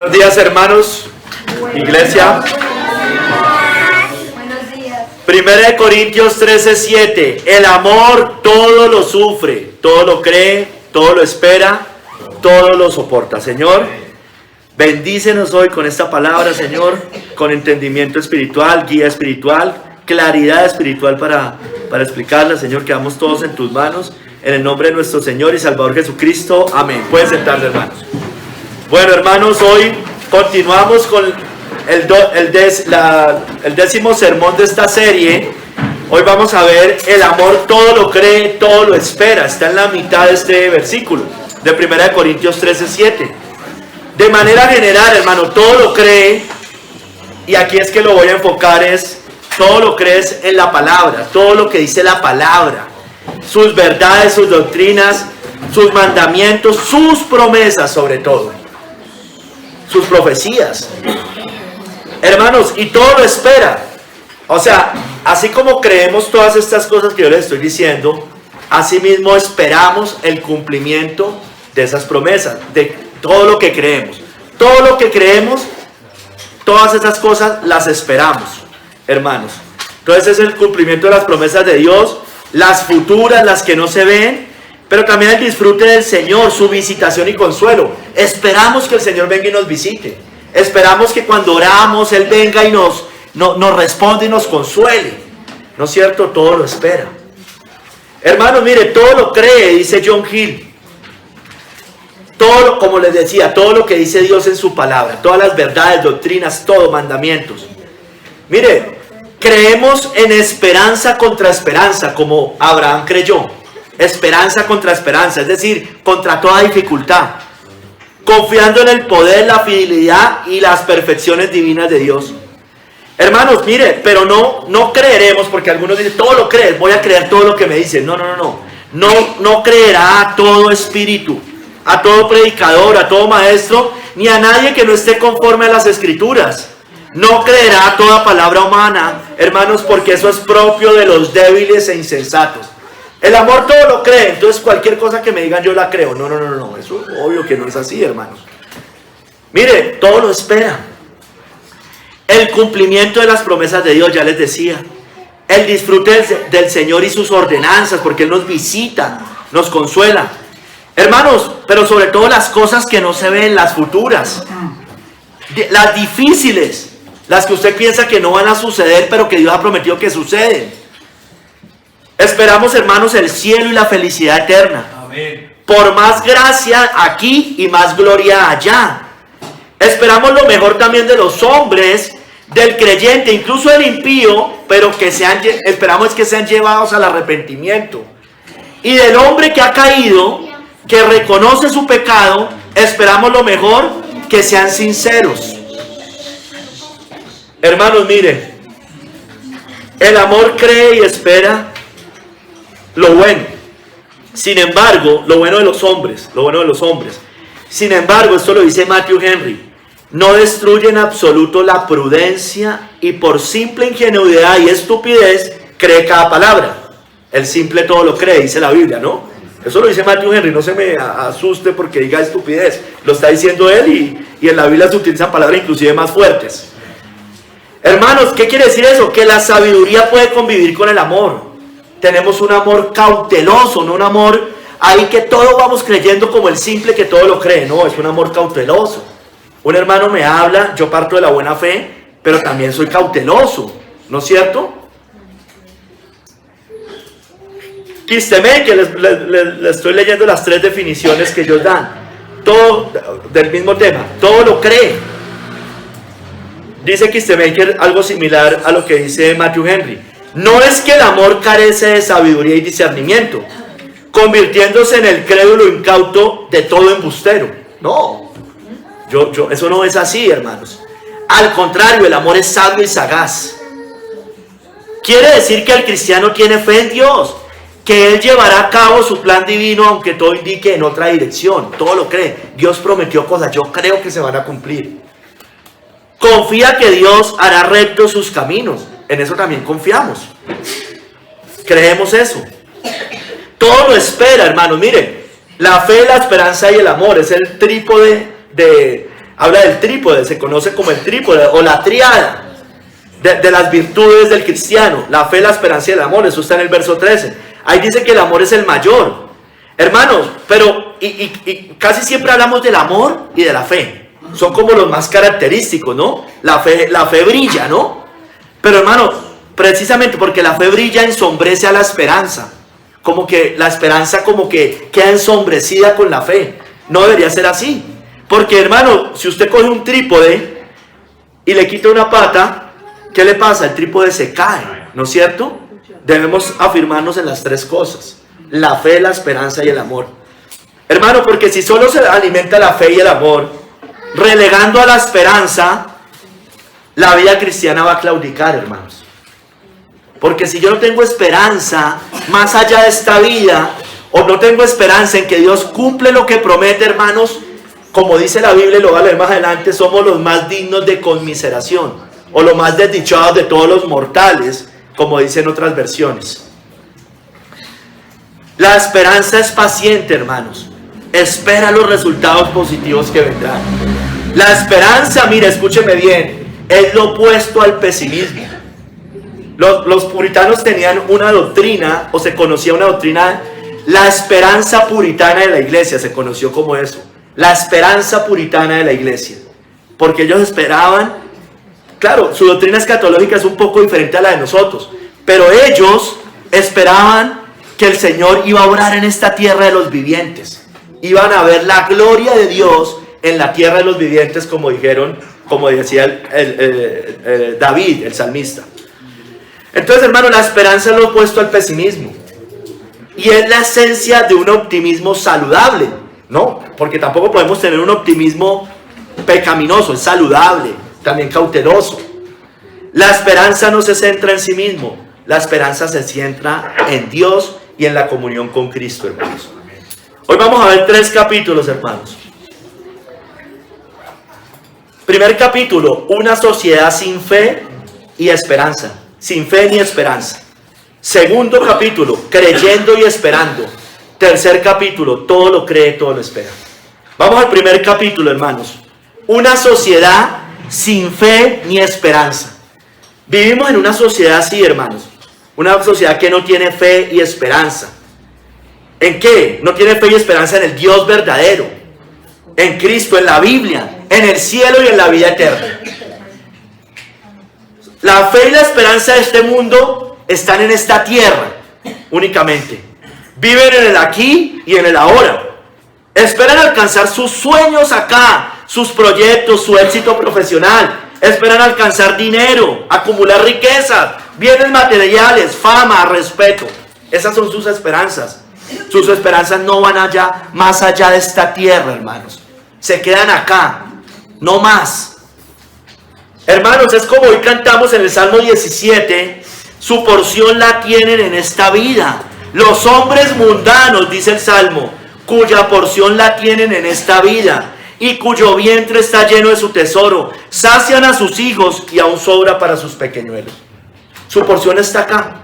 Buenos días, hermanos, iglesia. Buenos días. 1 Corintios 13:7. El amor todo lo sufre, todo lo cree, todo lo espera, todo lo soporta. Señor, bendícenos hoy con esta palabra, Señor, con entendimiento espiritual, guía espiritual, claridad espiritual para explicarla, Señor. Quedamos todos en tus manos, en el nombre de nuestro Señor y Salvador Jesucristo. Amén. Pueden sentarse, hermanos. Bueno, hermanos, hoy continuamos con el décimo sermón de esta serie. Hoy vamos a ver el amor todo lo cree, todo lo espera. Está en la mitad de este versículo de 1 Corintios 13:7. De manera general, hermano, todo lo cree, y aquí es que lo voy a enfocar, es todo lo crees en la palabra, todo lo que dice la palabra, sus verdades, sus doctrinas, sus mandamientos, sus promesas sobre todo. Sus profecías, hermanos, y todo lo espera. O sea, así como creemos todas estas cosas que yo les estoy diciendo, así mismo esperamos el cumplimiento de esas promesas, de todo lo que creemos. Todo lo que creemos, todas esas cosas las esperamos, hermanos. Entonces es el cumplimiento de las promesas de Dios, las futuras, las que no se ven, pero también el disfrute del Señor, su visitación y consuelo. Esperamos que el Señor venga y nos visite. Esperamos que cuando oramos, Él venga y nos responda y nos consuele. ¿No es cierto? Todo lo espera. Hermanos, mire, todo lo cree, dice John Hill. Todo, como les decía, todo lo que dice Dios en su palabra, todas las verdades, doctrinas, todo, mandamientos. Mire, creemos en esperanza contra esperanza, como Abraham creyó. Esperanza contra esperanza, es decir, contra toda dificultad, confiando en el poder, la fidelidad y las perfecciones divinas de Dios. Hermanos, mire, pero no creeremos, porque algunos dicen, todo lo crees, voy a creer todo lo que me dicen. No creerá a todo espíritu, a todo predicador, a todo maestro, ni a nadie que no esté conforme a las escrituras. No creerá a toda palabra humana, hermanos, porque eso es propio de los débiles e insensatos. El amor todo lo cree, entonces cualquier cosa que me digan yo la creo. No, eso es obvio que no es así, hermanos. Mire, todo lo espera. El cumplimiento de las promesas de Dios, ya les decía. El disfrute del Señor y sus ordenanzas, porque Él nos visita, nos consuela. Hermanos, pero sobre todo las cosas que no se ven, las futuras, las difíciles, las que usted piensa que no van a suceder, pero que Dios ha prometido que suceden. Esperamos, hermanos, el cielo y la felicidad eterna. Amén. Por más gracia aquí y más gloria allá. Esperamos lo mejor también de los hombres, del creyente, incluso del impío, pero esperamos que sean llevados al arrepentimiento. Y del hombre que ha caído, que reconoce su pecado, esperamos lo mejor, que sean sinceros. Hermanos, miren, el amor cree y espera lo bueno. Sin embargo, lo bueno de los hombres. Sin embargo, esto lo dice Matthew Henry, no destruye en absoluto la prudencia y por simple ingenuidad y estupidez cree cada palabra. El simple todo lo cree, dice la Biblia, ¿no? Eso lo dice Matthew Henry, no se me asuste porque diga estupidez. Lo está diciendo él y en la Biblia se utilizan palabras inclusive más fuertes. Hermanos, ¿qué quiere decir eso? Que la sabiduría puede convivir con el amor. Tenemos un amor cauteloso, no un amor ahí que todo vamos creyendo como el simple que todo lo cree. No, es un amor cauteloso. Un hermano me habla, yo parto de la buena fe, pero también soy cauteloso, ¿no es cierto? Quisteme, que les estoy leyendo las 3 definiciones que ellos dan. Todo del mismo tema, todo lo cree. Dice Kistemaker algo similar a lo que dice Matthew Henry. No es que el amor carece de sabiduría y discernimiento, convirtiéndose en el crédulo incauto de todo embustero. No, eso no es así, hermanos. Al contrario, el amor es sabio y sagaz. Quiere decir que el cristiano tiene fe en Dios, que Él llevará a cabo su plan divino, aunque todo indique en otra dirección. Todo lo cree. Dios prometió cosas, yo creo que se van a cumplir. Confía que Dios hará rectos sus caminos. En eso también confiamos. Creemos eso. Todo lo espera, hermanos. Miren, la fe, la esperanza y el amor es el trípode habla del trípode, se conoce como el trípode o la triada de las virtudes del cristiano, la fe, la esperanza y el amor. Eso está en el verso 13. Ahí dice que el amor es el mayor. Hermanos, pero y casi siempre hablamos del amor y de la fe. Son como los más característicos, ¿no? La fe brilla, ¿no? Pero hermanos, precisamente porque la fe brilla, ensombrece a la esperanza. Como que la esperanza como que queda ensombrecida con la fe. No debería ser así. Porque hermano, si usted coge un trípode y le quita una pata, ¿qué le pasa? El trípode se cae, ¿no es cierto? Debemos afirmarnos en las tres cosas: la fe, la esperanza y el amor. Hermano, porque si solo se alimenta la fe y el amor, relegando a la esperanza, la vida cristiana va a claudicar, hermanos. Porque si yo no tengo esperanza más allá de esta vida, o no tengo esperanza en que Dios cumple lo que promete, hermanos, como dice la Biblia, y lo voy a leer más adelante, somos los más dignos de conmiseración, o los más desdichados de todos los mortales, como dicen otras versiones. La esperanza es paciente, hermanos. Espera los resultados positivos que vendrán. La esperanza, mire, escúcheme bien, es lo opuesto al pesimismo. Los puritanos tenían una doctrina, o se conocía una doctrina, la esperanza puritana de la iglesia, se conoció como eso. La esperanza puritana de la iglesia. Porque ellos esperaban, claro, su doctrina escatológica es un poco diferente a la de nosotros, pero ellos esperaban que el Señor iba a obrar en esta tierra de los vivientes. Iban a ver la gloria de Dios en la tierra de los vivientes, como dijeron, como decía David, el salmista. Entonces, hermano, la esperanza es lo opuesto al pesimismo. Y es la esencia de un optimismo saludable, ¿no? Porque tampoco podemos tener un optimismo pecaminoso, es saludable, también cauteloso. La esperanza no se centra en sí mismo, la esperanza se centra en Dios y en la comunión con Cristo, hermanos. Hoy vamos a ver 3 capítulos, hermanos. Primer capítulo, una sociedad sin fe y esperanza. Sin fe ni esperanza. Segundo capítulo, creyendo y esperando. Tercer capítulo, todo lo cree, todo lo espera. Vamos al primer capítulo, hermanos. Una sociedad sin fe ni esperanza. Vivimos en una sociedad así, hermanos. Una sociedad que no tiene fe y esperanza. ¿En qué? No tiene fe y esperanza en el Dios verdadero, en Cristo, en la Biblia, en el cielo y en la vida eterna. La fe y la esperanza de este mundo están en esta tierra únicamente. Viven en el aquí y en el ahora. Esperan alcanzar sus sueños acá, sus proyectos, su éxito profesional. Esperan alcanzar dinero, acumular riquezas, bienes materiales, fama, respeto. Esas son sus esperanzas. Sus esperanzas no van allá, más allá de esta tierra, hermanos. Se quedan acá, no más. Hermanos, es como hoy cantamos en el Salmo 17, su porción la tienen en esta vida. Los hombres mundanos, dice el Salmo, cuya porción la tienen en esta vida y cuyo vientre está lleno de su tesoro, sacian a sus hijos y aún sobra para sus pequeñuelos. Su porción está acá.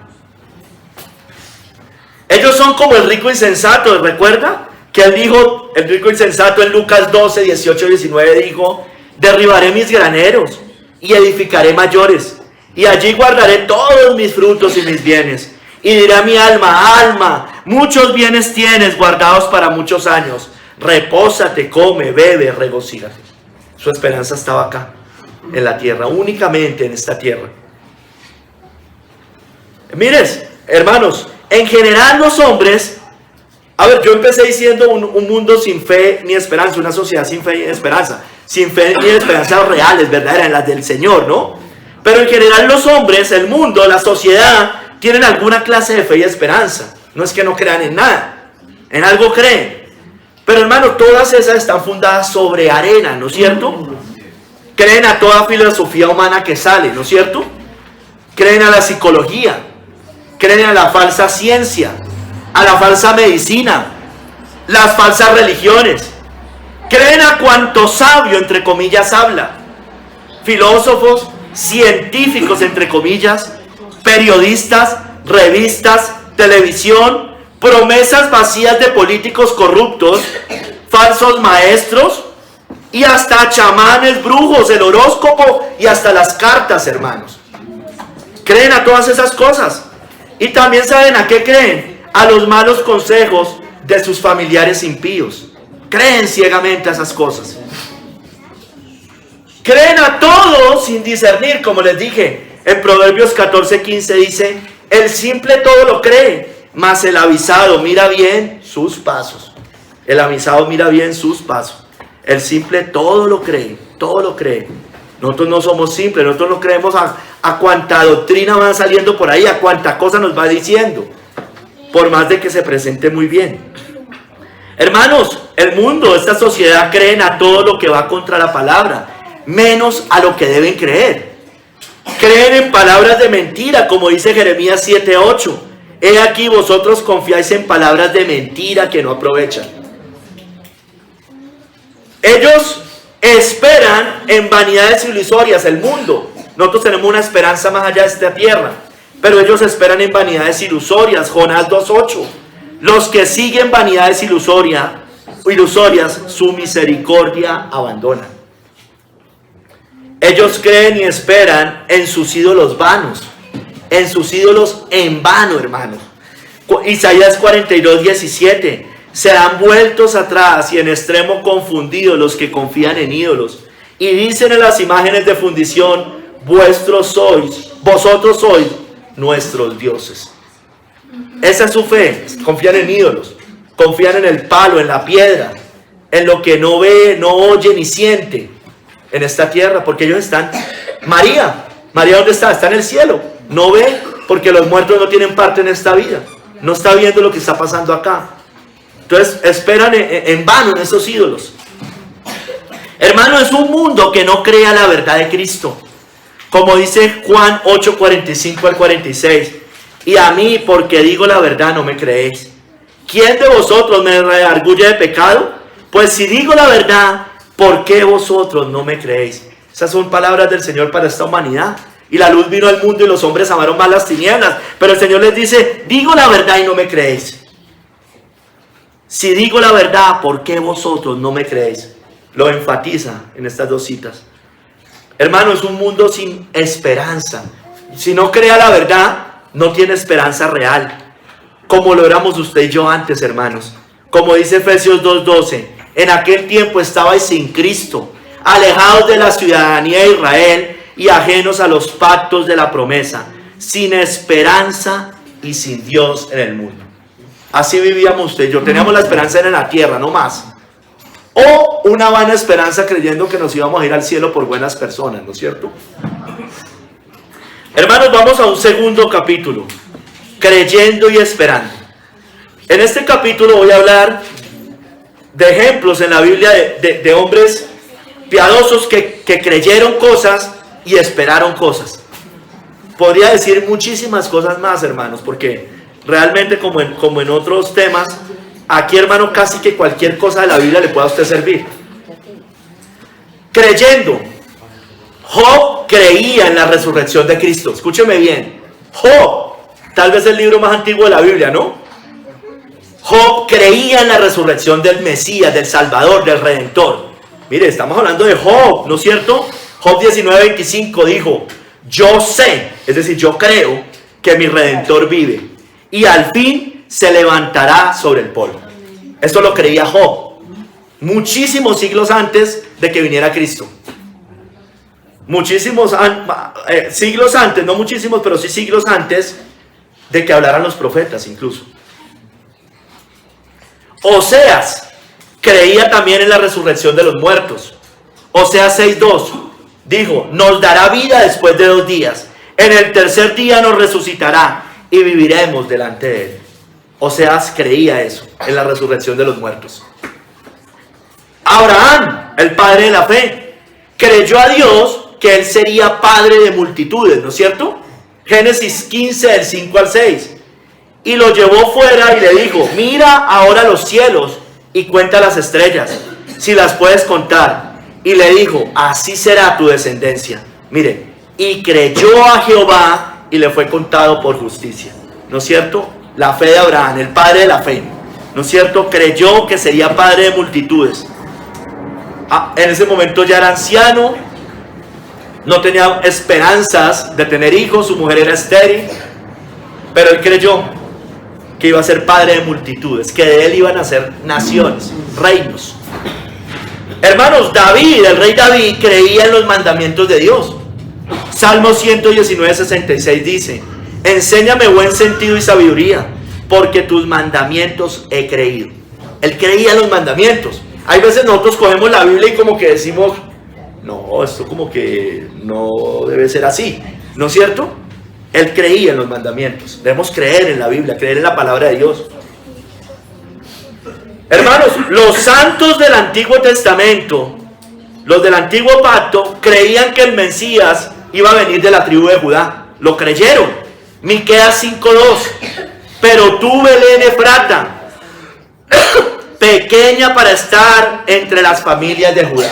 Ellos son como el rico insensato, ¿recuerda? Que él dijo, el rico insensato en Lucas 12, 18 y 19 dijo, derribaré mis graneros y edificaré mayores, y allí guardaré todos mis frutos y mis bienes. Y dirá mi alma, alma, muchos bienes tienes guardados para muchos años. Repósate, come, bebe, regocíjate. Su esperanza estaba acá, en la tierra, únicamente en esta tierra. Mires, hermanos, en general los hombres, a ver, yo empecé diciendo un mundo sin fe ni esperanza, una sociedad sin fe ni esperanza, sin fe ni esperanzas reales, verdaderas, las del Señor, ¿no? Pero en general los hombres, el mundo, la sociedad, tienen alguna clase de fe y esperanza. No es que no crean en nada, en algo creen. Pero hermano, todas esas están fundadas sobre arena, ¿no es cierto? Creen a toda filosofía humana que sale, ¿no es cierto? Creen a la psicología, creen a la falsa ciencia, a la falsa medicina, las falsas religiones. Creen a cuanto sabio, entre comillas, habla. Filósofos, científicos, entre comillas, periodistas, revistas, televisión, promesas vacías de políticos corruptos, falsos maestros, Y hasta chamanes, brujos, el horóscopo y hasta las cartas, hermanos. Creen a todas esas cosas. Y también saben a qué creen. A los malos consejos de sus familiares impíos. Creen ciegamente a esas cosas. Creen a todo sin discernir, como les dije. En Proverbios 14:15 dice: el simple todo lo cree, mas el avisado mira bien sus pasos. El avisado mira bien sus pasos. El simple todo lo cree, todo lo cree. Nosotros no somos simples, nosotros no creemos a cuánta doctrina va saliendo por ahí, a cuánta cosa nos va diciendo, por más de que se presente muy bien. Hermanos, el mundo, esta sociedad, creen a todo lo que va contra la palabra, menos a lo que deben creer. Creen en palabras de mentira, como dice Jeremías 7:8. He aquí vosotros confiáis en palabras de mentira que no aprovechan. Ellos esperan en vanidades ilusorias, el mundo. Nosotros tenemos una esperanza más allá de esta tierra, pero ellos esperan en vanidades ilusorias. Jonás 2:8. Los que siguen vanidades ilusorias, su misericordia abandonan. Ellos creen y esperan en sus ídolos vanos, en sus ídolos en vano, hermanos. Isaías 42:17. Serán vueltos atrás y en extremo confundidos los que confían en ídolos. Y dicen en las imágenes de fundición: vosotros sois nuestros dioses. Esa es su fe. Confían en ídolos. Confían en el palo, en la piedra, en lo que no ve, no oye ni siente en esta tierra, porque ellos están. María, ¿dónde está? Está en el cielo. No ve, porque los muertos no tienen parte en esta vida. No está viendo lo que está pasando acá. Entonces esperan en vano en esos ídolos. Hermano, es un mundo que no cree a la verdad de Cristo. Como dice Juan 8:45 al 46. Y a mí, porque digo la verdad, no me creéis. ¿Quién de vosotros me redarguye de pecado? Pues si digo la verdad, ¿por qué vosotros no me creéis? Esas son palabras del Señor para esta humanidad. Y la luz vino al mundo y los hombres amaron más las tinieblas. Pero el Señor les dice: digo la verdad y no me creéis. Si digo la verdad, ¿por qué vosotros no me creéis? Lo enfatiza en estas dos citas. Hermano, es un mundo sin esperanza. Si no crea la verdad, no tiene esperanza real. Como lo éramos usted y yo antes, hermanos. Como dice Efesios 2:12. En aquel tiempo estabais sin Cristo, alejados de la ciudadanía de Israel y ajenos a los pactos de la promesa, sin esperanza y sin Dios en el mundo. Así vivíamos usted y yo. Teníamos la esperanza en la tierra, no más. O una vana esperanza creyendo que nos íbamos a ir al cielo por buenas personas, ¿no es cierto? Hermanos, vamos a un segundo capítulo. Creyendo y esperando. En este capítulo voy a hablar de ejemplos en la Biblia de hombres piadosos que creyeron cosas y esperaron cosas. Podría decir muchísimas cosas más, hermanos, porque realmente como en otros temas, aquí, hermano, casi que cualquier cosa de la Biblia le pueda a usted servir. Creyendo. Job creía en la resurrección de Cristo. Escúcheme bien. Job, tal vez el libro más antiguo de la Biblia, ¿no? Job creía en la resurrección del Mesías, del Salvador, del Redentor. Mire, estamos hablando de Job, ¿no es cierto? Job 19:25 dijo: yo sé, es decir, yo creo que mi Redentor vive y al fin se levantará sobre el polvo. Esto lo creía Job muchísimos siglos antes de que viniera Cristo. Muchísimos siglos antes, no muchísimos, pero sí siglos antes de que hablaran los profetas incluso. Oseas creía también en la resurrección de los muertos. Oseas 6:2 dijo: nos dará vida después de 2 días. En el tercer día nos resucitará y viviremos delante de él. Oseas creía eso, en la resurrección de los muertos. Abraham, el padre de la fe, creyó a Dios que él sería padre de multitudes, ¿no es cierto? Génesis 15, del 5 al 6. Y lo llevó fuera y le dijo: mira ahora los cielos y cuenta las estrellas, si las puedes contar. Y le dijo: así será tu descendencia. Mire, y creyó a Jehová y le fue contado por justicia. ¿No es cierto? La fe de Abraham, el padre de la fe. ¿No es cierto? Creyó que sería padre de multitudes. En ese momento ya era anciano, no tenía esperanzas de tener hijos, su mujer era estéril, pero él creyó que iba a ser padre de multitudes, que de él iban a ser naciones, reinos. Hermanos, David, el rey David, creía en los mandamientos de Dios. Salmo 119:66 dice: enséñame buen sentido y sabiduría, porque tus mandamientos he creído. Él creía en los mandamientos. Hay veces nosotros cogemos la Biblia y como que decimos, no, esto como que no debe ser así, ¿no es cierto? Él creía en los mandamientos. Debemos creer en la Biblia, creer en la palabra de Dios. Hermanos, los santos del Antiguo Testamento, los del Antiguo Pacto, creían que el Mesías iba a venir de la tribu de Judá. Lo creyeron. Miqueas 5:2. Pero tú, Belén Efrata, pequeña para estar entre las familias de Judá,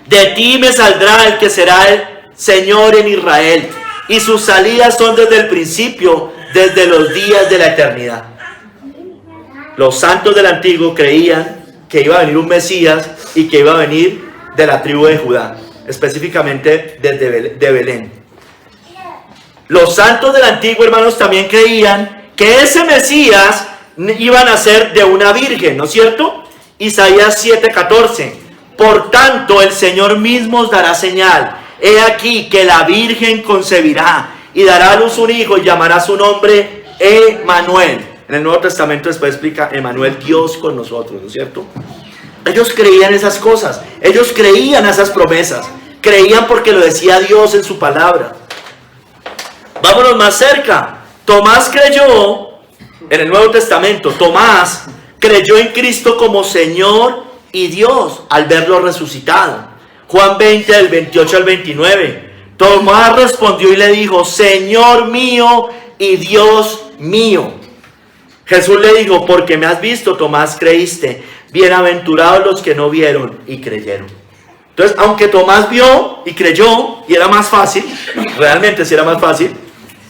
de ti me saldrá el que será el Señor en Israel, y sus salidas son desde el principio, desde los días de la eternidad. Los santos del antiguo creían que iba a venir un Mesías y que iba a venir de la tribu de Judá, específicamente de Belén. Los santos del antiguo, hermanos, también creían que ese Mesías iba a nacer de una virgen, ¿no es cierto? Isaías 7:14. Por tanto, el Señor mismo os dará señal. He aquí que la virgen concebirá y dará a luz un hijo y llamará su nombre Emmanuel. En el Nuevo Testamento después explica Emmanuel, Dios con nosotros, ¿no es cierto? Ellos creían esas cosas, ellos creían esas promesas, creían porque lo decía Dios en su palabra. Vámonos más cerca. Tomás creyó, en el Nuevo Testamento, Tomás creyó en Cristo como Señor y Dios al verlo resucitado. Juan 20, del 28 al 29. Tomás respondió y le dijo: Señor mío y Dios mío. Jesús le dijo: porque me has visto, Tomás, creíste. Bienaventurados los que no vieron y creyeron. Entonces, aunque Tomás vio y creyó, y era más fácil, realmente sí era más fácil,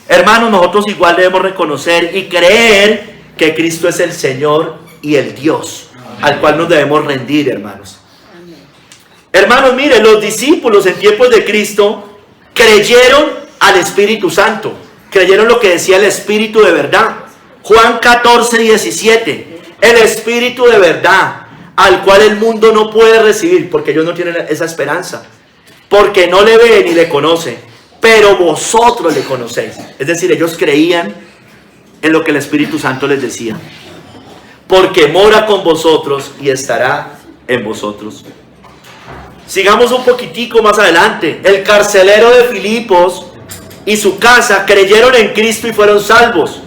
hermanos, nosotros igual debemos reconocer y creer que Cristo es el Señor y el Dios al cual nos debemos rendir, hermanos. Hermanos, miren, los discípulos en tiempos de Cristo creyeron al Espíritu Santo, creyeron lo que decía el Espíritu de verdad. Juan 14:17, el Espíritu de verdad, al cual el mundo no puede recibir, porque ellos no tienen esa esperanza, porque no le ven ni le conocen, pero vosotros le conocéis. Es decir, ellos creían en lo que el Espíritu Santo les decía, porque mora con vosotros y estará en vosotros. Sigamos un poquitico más adelante. El carcelero de Filipos y su casa creyeron en Cristo y fueron salvos.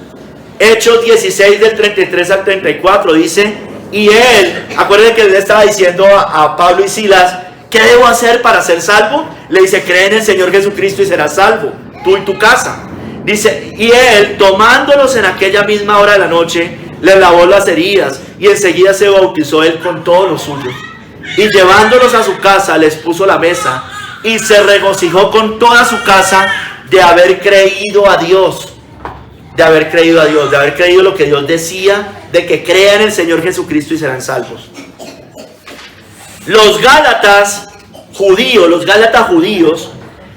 Hechos 16 del 33 al 34 dice: y él, acuérdense que él le estaba diciendo a Pablo y Silas, ¿qué debo hacer para ser salvo? Le dice: cree en el Señor Jesucristo y serás salvo, tú y tu casa. Dice: y él, tomándolos en aquella misma hora de la noche, les lavó las heridas y enseguida se bautizó él con todos los suyos. Y llevándolos a su casa les puso la mesa y se regocijó con toda su casa de haber creído a Dios. De haber creído a Dios, de haber creído lo que Dios decía, de que crean en el Señor Jesucristo y serán salvos. Los gálatas judíos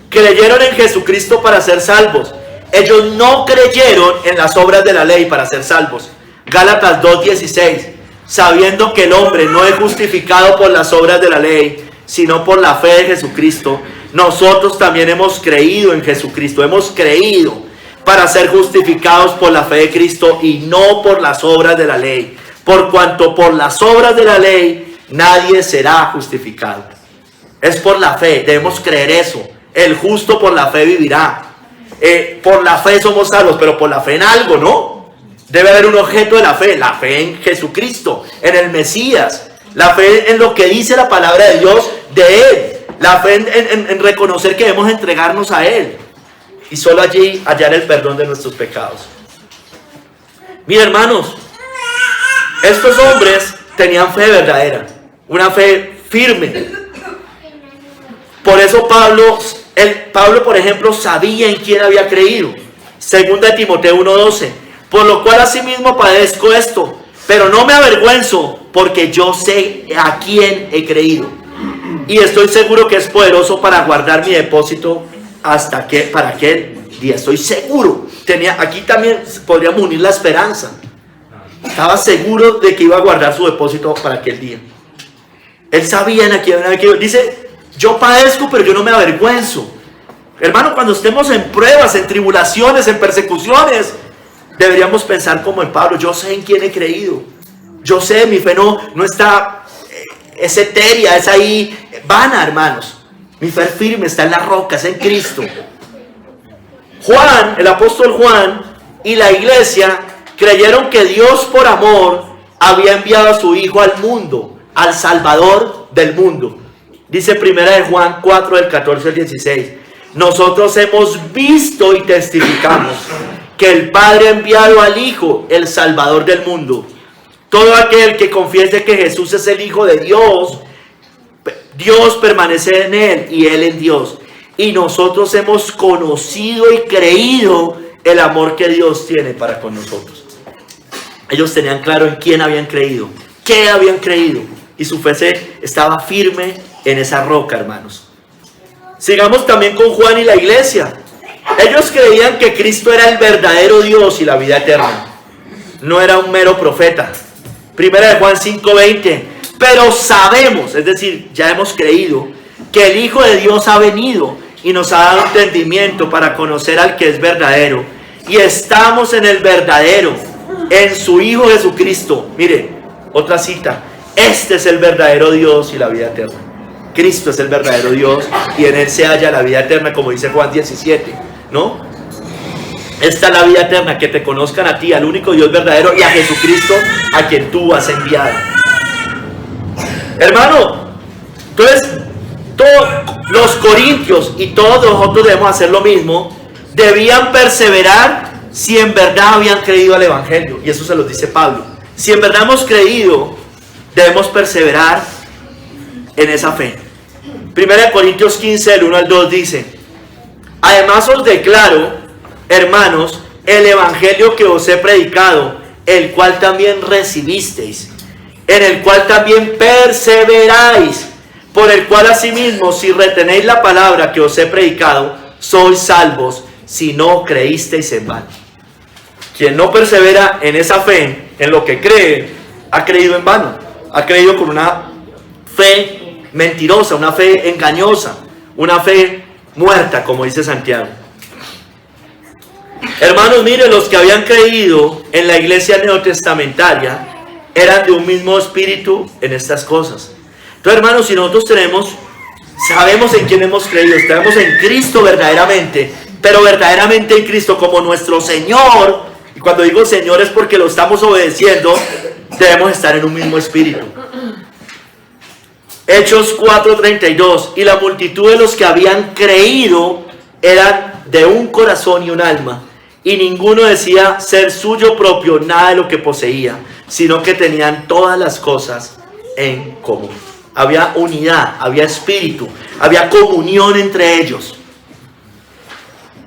creyeron en Jesucristo para ser salvos. Ellos no creyeron en las obras de la ley para ser salvos. Gálatas 2:16, sabiendo que el hombre no es justificado por las obras de la ley, sino por la fe de Jesucristo. Nosotros también hemos creído en Jesucristo, hemos creído para ser justificados por la fe de Cristo y no por las obras de la ley, por cuanto por las obras de la ley nadie será justificado. Es por la fe, debemos creer eso. El justo por la fe vivirá. Por la fe somos salvos, pero por la fe en algo, ¿no? Debe haber un objeto de la fe en Jesucristo, en el Mesías, la fe en lo que dice la palabra de Dios de Él, la fe en reconocer que debemos entregarnos a Él. Y solo allí hallar el perdón de nuestros pecados. Mira, hermanos, estos hombres tenían fe verdadera, una fe firme. Por eso Pablo, por ejemplo, sabía en quién había creído. Segunda de Timoteo 1:12. Por lo cual asimismo padezco esto, pero no me avergüenzo, porque yo sé a quién he creído. Y estoy seguro que es poderoso para guardar mi depósito para aquel día. Estoy seguro. Aquí también podríamos unir la esperanza. Estaba seguro de que iba a guardar su depósito para aquel día. Él sabía en aquel día. Dice, yo padezco, pero yo no me avergüenzo. Hermano, cuando estemos en pruebas, en tribulaciones, en persecuciones, deberíamos pensar como el Pablo. Yo sé en quién he creído. Yo sé, mi fe no está, es etérea, es ahí vana, hermanos. Mi fe firme está en la roca, es en Cristo. Juan, el apóstol Juan y la iglesia creyeron que Dios por amor había enviado a su Hijo al mundo, al Salvador del mundo. Dice primera de Juan 4, del 14 al 16. Nosotros hemos visto y testificamos que el Padre ha enviado al Hijo, el Salvador del mundo. Todo aquel que confiese que Jesús es el Hijo de Dios, Dios permanece en Él y Él en Dios. Y nosotros hemos conocido y creído el amor que Dios tiene para con nosotros. Ellos tenían claro en quién habían creído, qué habían creído. Y su fe estaba firme en esa roca, hermanos. Sigamos también con Juan y la iglesia. Ellos creían que Cristo era el verdadero Dios y la vida eterna. No era un mero profeta. Primera de Juan 5:20. Pero sabemos, es decir, ya hemos creído, que el Hijo de Dios ha venido y nos ha dado entendimiento para conocer al que es verdadero. Y estamos en el verdadero, en su Hijo Jesucristo. Mire, otra cita. Este es el verdadero Dios y la vida eterna. Cristo es el verdadero Dios y en Él se halla la vida eterna, como dice Juan 17, ¿no? Esta es la vida eterna, que te conozcan a ti, al único Dios verdadero, y a Jesucristo, a quien tú has enviado. Hermano, entonces, todos los corintios y todos nosotros debemos hacer lo mismo. Debían perseverar si en verdad habían creído al Evangelio. Y eso se lo dice Pablo. Si en verdad hemos creído, debemos perseverar en esa fe. Primera de Corintios 15, del 1 al 2 dice: además os declaro, hermanos, el Evangelio que os he predicado, el cual también recibisteis, en el cual también perseveráis, por el cual asimismo, si retenéis la palabra que os he predicado, sois salvos, si no creísteis en vano. Quien no persevera en esa fe, en lo que cree, ha creído en vano. Ha creído con una fe mentirosa, una fe engañosa, una fe muerta, como dice Santiago. Hermanos, miren, los que habían creído en la iglesia neotestamentaria eran de un mismo espíritu en estas cosas. Entonces, hermanos, si nosotros sabemos en quién hemos creído, estamos en Cristo verdaderamente, pero verdaderamente en Cristo como nuestro Señor, y cuando digo Señor es porque lo estamos obedeciendo, debemos estar en un mismo espíritu. Hechos 4:32, y la multitud de los que habían creído eran de un corazón y un alma, y ninguno decía ser suyo propio nada de lo que poseía, sino que tenían todas las cosas en común. Había unidad, había espíritu, había comunión entre ellos.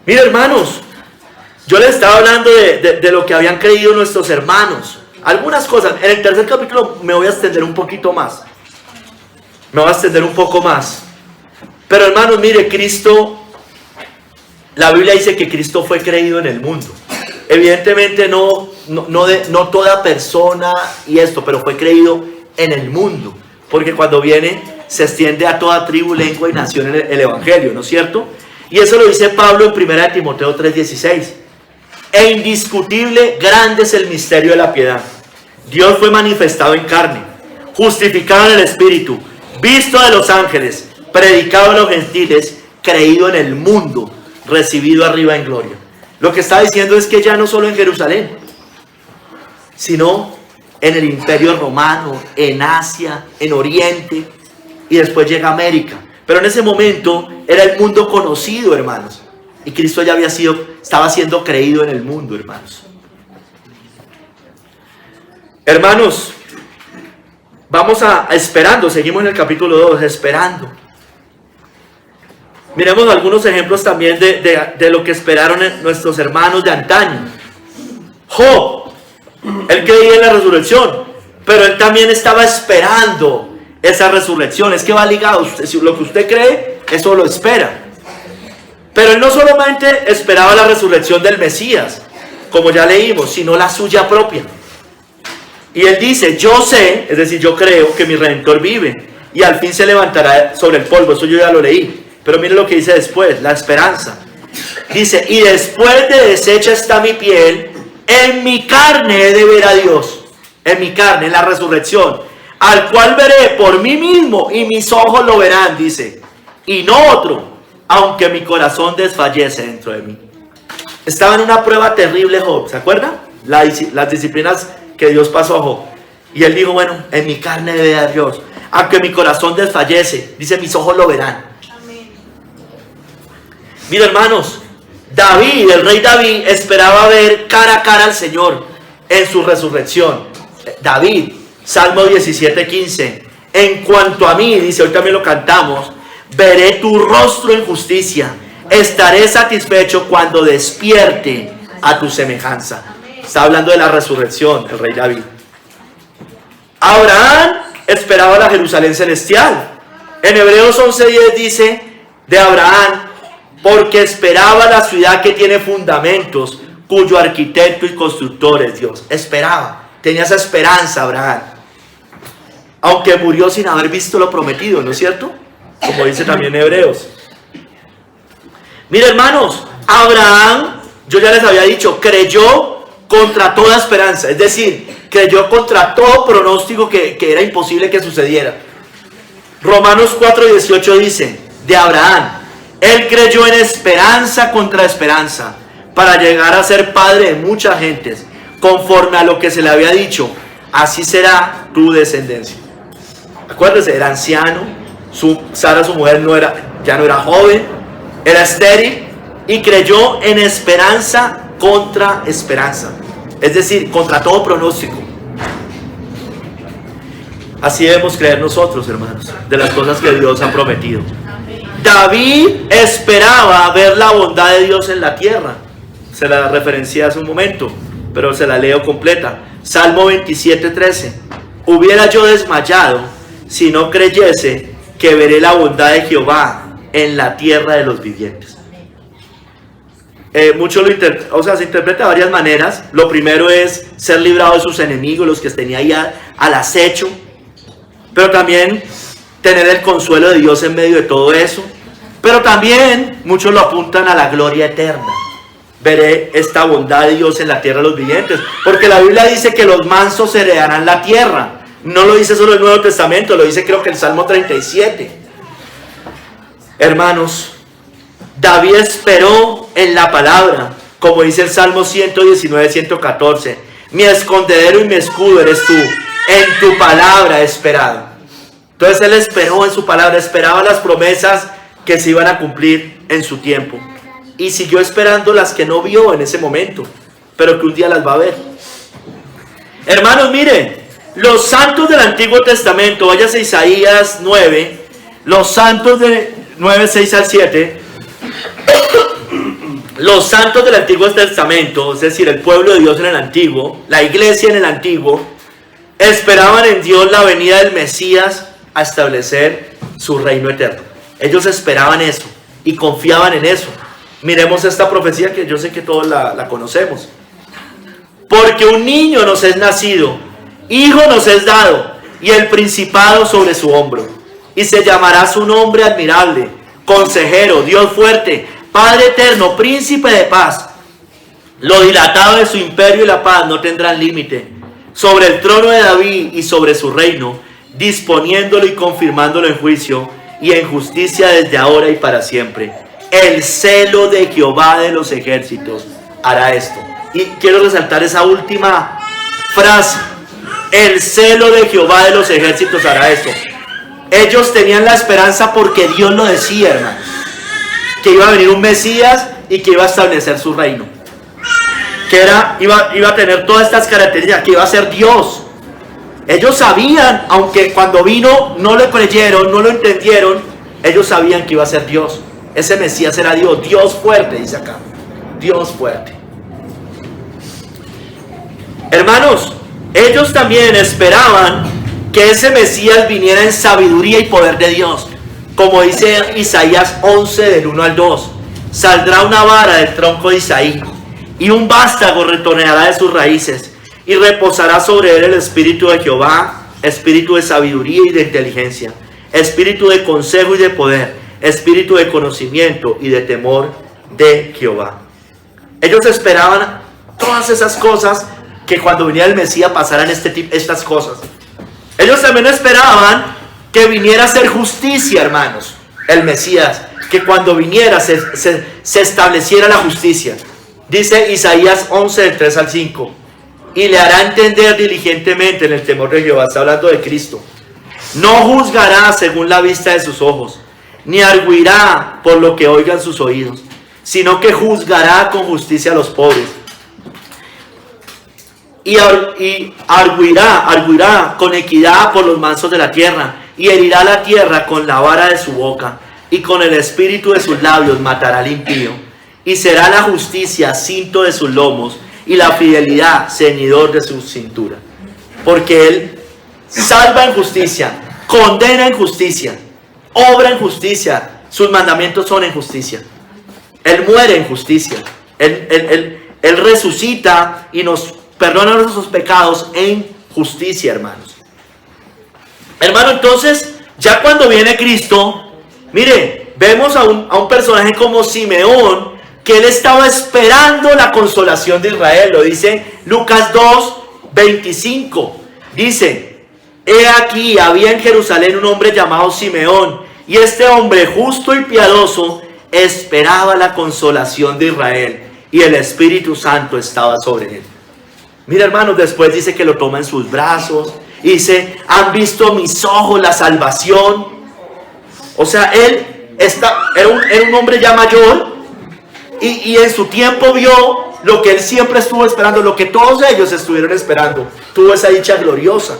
Mira, hermanos, yo les estaba hablando de lo que habían creído nuestros hermanos. Algunas cosas, en el tercer capítulo me voy a extender un poquito más. Me voy a extender un poco más. Pero hermanos, mire, Cristo, la Biblia dice que Cristo fue creído en el mundo. Evidentemente no toda persona y esto, pero fue creído en el mundo. Porque cuando viene, se extiende a toda tribu, lengua y nación el Evangelio, ¿no es cierto? Y eso lo dice Pablo en 1 Timoteo 3:16. E indiscutible, grande es el misterio de la piedad. Dios fue manifestado en carne, justificado en el Espíritu, visto de los ángeles, predicado a los gentiles, creído en el mundo, recibido arriba en gloria. Lo que está diciendo es que ya no solo en Jerusalén, sino en el Imperio Romano, en Asia, en Oriente, y después llega a América. Pero en ese momento era el mundo conocido, hermanos. Y Cristo ya estaba siendo creído en el mundo, hermanos. Hermanos, vamos esperando, seguimos en el capítulo 2, esperando. Miremos algunos ejemplos también de lo que esperaron nuestros hermanos de antaño. Job, él creía en la resurrección, pero él también estaba esperando esa resurrección. Es que va ligado, lo que usted cree, eso lo espera. Pero él no solamente esperaba la resurrección del Mesías, como ya leímos, sino la suya propia. Y él dice, yo sé, es decir, yo creo que mi Redentor vive y al fin se levantará sobre el polvo. Eso yo ya lo leí. Pero mire lo que dice después, la esperanza. Dice, y después de deshecha está mi piel, en mi carne he de ver a Dios. En mi carne, en la resurrección. Al cual veré por mí mismo y mis ojos lo verán, dice. Y no otro, aunque mi corazón desfallece dentro de mí. Estaba en una prueba terrible Job, ¿se acuerdan? Las disciplinas que Dios pasó a Job. Y él dijo, bueno, en mi carne debe a Dios. Aunque mi corazón desfallece, dice, mis ojos lo verán. Amén. Mira, hermanos, David, el rey David, esperaba ver cara a cara al Señor en su resurrección. David, Salmo 17:15. En cuanto a mí, dice, hoy también lo cantamos, veré tu rostro en justicia. Estaré satisfecho cuando despierte a tu semejanza. Está hablando de la resurrección, el rey David. Abraham esperaba la Jerusalén celestial. En Hebreos 11:10 dice de Abraham, porque esperaba la ciudad que tiene fundamentos, cuyo arquitecto y constructor es Dios. Esperaba, tenía esa esperanza Abraham. Aunque murió sin haber visto lo prometido, ¿no es cierto? Como dice también Hebreos. Mira, hermanos, Abraham, yo ya les había dicho, creyó contra toda esperanza. Es decir, creyó contra todo pronóstico que era imposible que sucediera. Romanos 4:18 dice, de Abraham, él creyó en esperanza contra esperanza, para llegar a ser padre de muchas gentes, conforme a lo que se le había dicho, así será tu descendencia. Acuérdense, era anciano, Sara, su mujer, ya no era joven, era estéril, y creyó en esperanza contra esperanza. Es decir, contra todo pronóstico. Así debemos creer nosotros, hermanos, de las cosas que Dios ha prometido. David esperaba ver la bondad de Dios en la tierra. Se la referencié hace un momento, pero se la leo completa. Salmo 27:13. Hubiera yo desmayado si no creyese que veré la bondad de Jehová en la tierra de los vivientes. Muchos se interpreta de varias maneras. Lo primero es ser librado de sus enemigos, los que tenía ahí al acecho. Pero también tener el consuelo de Dios en medio de todo eso. Pero también muchos lo apuntan a la gloria eterna. Veré esta bondad de Dios en la tierra de los vivientes. Porque la Biblia dice que los mansos heredarán la tierra. No lo dice solo el Nuevo Testamento, lo dice creo que el Salmo 37. Hermanos, David esperó en la palabra, como dice el Salmo 119:114. Mi escondedero y mi escudo eres tú, en tu palabra he esperado. Entonces él esperó en su palabra, esperaba las promesas que se iban a cumplir en su tiempo. Y siguió esperando las que no vio en ese momento, pero que un día las va a ver. Hermanos, miren, los santos del Antiguo Testamento, váyase a Isaías 9, los santos de 9, 6 al 7, los santos del Antiguo Testamento, es decir, el pueblo de Dios en el Antiguo, la iglesia en el Antiguo, esperaban en Dios la venida del Mesías a establecer su reino eterno. Ellos esperaban eso y confiaban en eso. Miremos esta profecía que yo sé que todos la conocemos. Porque un niño nos es nacido, hijo nos es dado, y el principado sobre su hombro. Y se llamará su nombre admirable, consejero, Dios fuerte, Padre eterno, príncipe de paz. Lo dilatado de su imperio y la paz no tendrán límite. Sobre el trono de David y sobre su reino, disponiéndolo y confirmándolo en juicio y en justicia desde ahora y para siempre. El celo de Jehová de los ejércitos hará esto. Y quiero resaltar esa última frase. El celo de Jehová de los ejércitos hará esto. Ellos tenían la esperanza porque Dios lo decía, hermano, que iba a venir un Mesías y que iba a establecer su reino, que iba a tener todas estas características, que iba a ser Dios. Ellos sabían, aunque cuando vino no lo creyeron, no lo entendieron, ellos sabían que iba a ser Dios. Ese Mesías era Dios, Dios fuerte, dice acá, Dios fuerte. Hermanos, Ellos también esperaban que ese Mesías viniera en sabiduría y poder de Dios. Como dice Isaías 11 del 1 al 2. Saldrá una vara del tronco de Isaí, y un vástago retornará de sus raíces, y reposará sobre él el espíritu de Jehová, espíritu de sabiduría y de inteligencia, espíritu de consejo y de poder, espíritu de conocimiento y de temor de Jehová. Ellos esperaban todas esas cosas, que cuando viniera el Mesías pasaran estas cosas. Ellos también esperaban que viniera a hacer justicia, hermanos, el Mesías, que cuando viniera se estableciera la justicia. Dice Isaías 11 del 3 al 5, y le hará entender diligentemente en el temor de Jehová. Está hablando de Cristo. No juzgará según la vista de sus ojos, ni arguirá por lo que oigan sus oídos, sino que juzgará con justicia a los pobres, y arguirá con equidad por los mansos de la tierra, y herirá la tierra con la vara de su boca, y con el espíritu de sus labios matará al impío, y será la justicia cinto de sus lomos, y la fidelidad ceñidor de su cintura. Porque él salva en justicia, condena en justicia, obra en justicia, sus mandamientos son en justicia. Él muere en justicia, él resucita y nos perdona nuestros pecados en justicia, hermanos. Hermano, entonces, ya cuando viene Cristo, mire, vemos a un personaje como Simeón, que él estaba esperando la consolación de Israel. Lo dice Lucas 2, 25. Dice, he aquí, había en Jerusalén un hombre llamado Simeón, y este hombre justo y piadoso esperaba la consolación de Israel, y el Espíritu Santo estaba sobre él. Mira, hermanos, después dice que lo toma en sus brazos, y dice, han visto mis ojos la salvación. O sea, él era un hombre ya mayor, y en su tiempo vio lo que él siempre estuvo esperando, lo que todos ellos estuvieron esperando. Tuvo esa dicha gloriosa.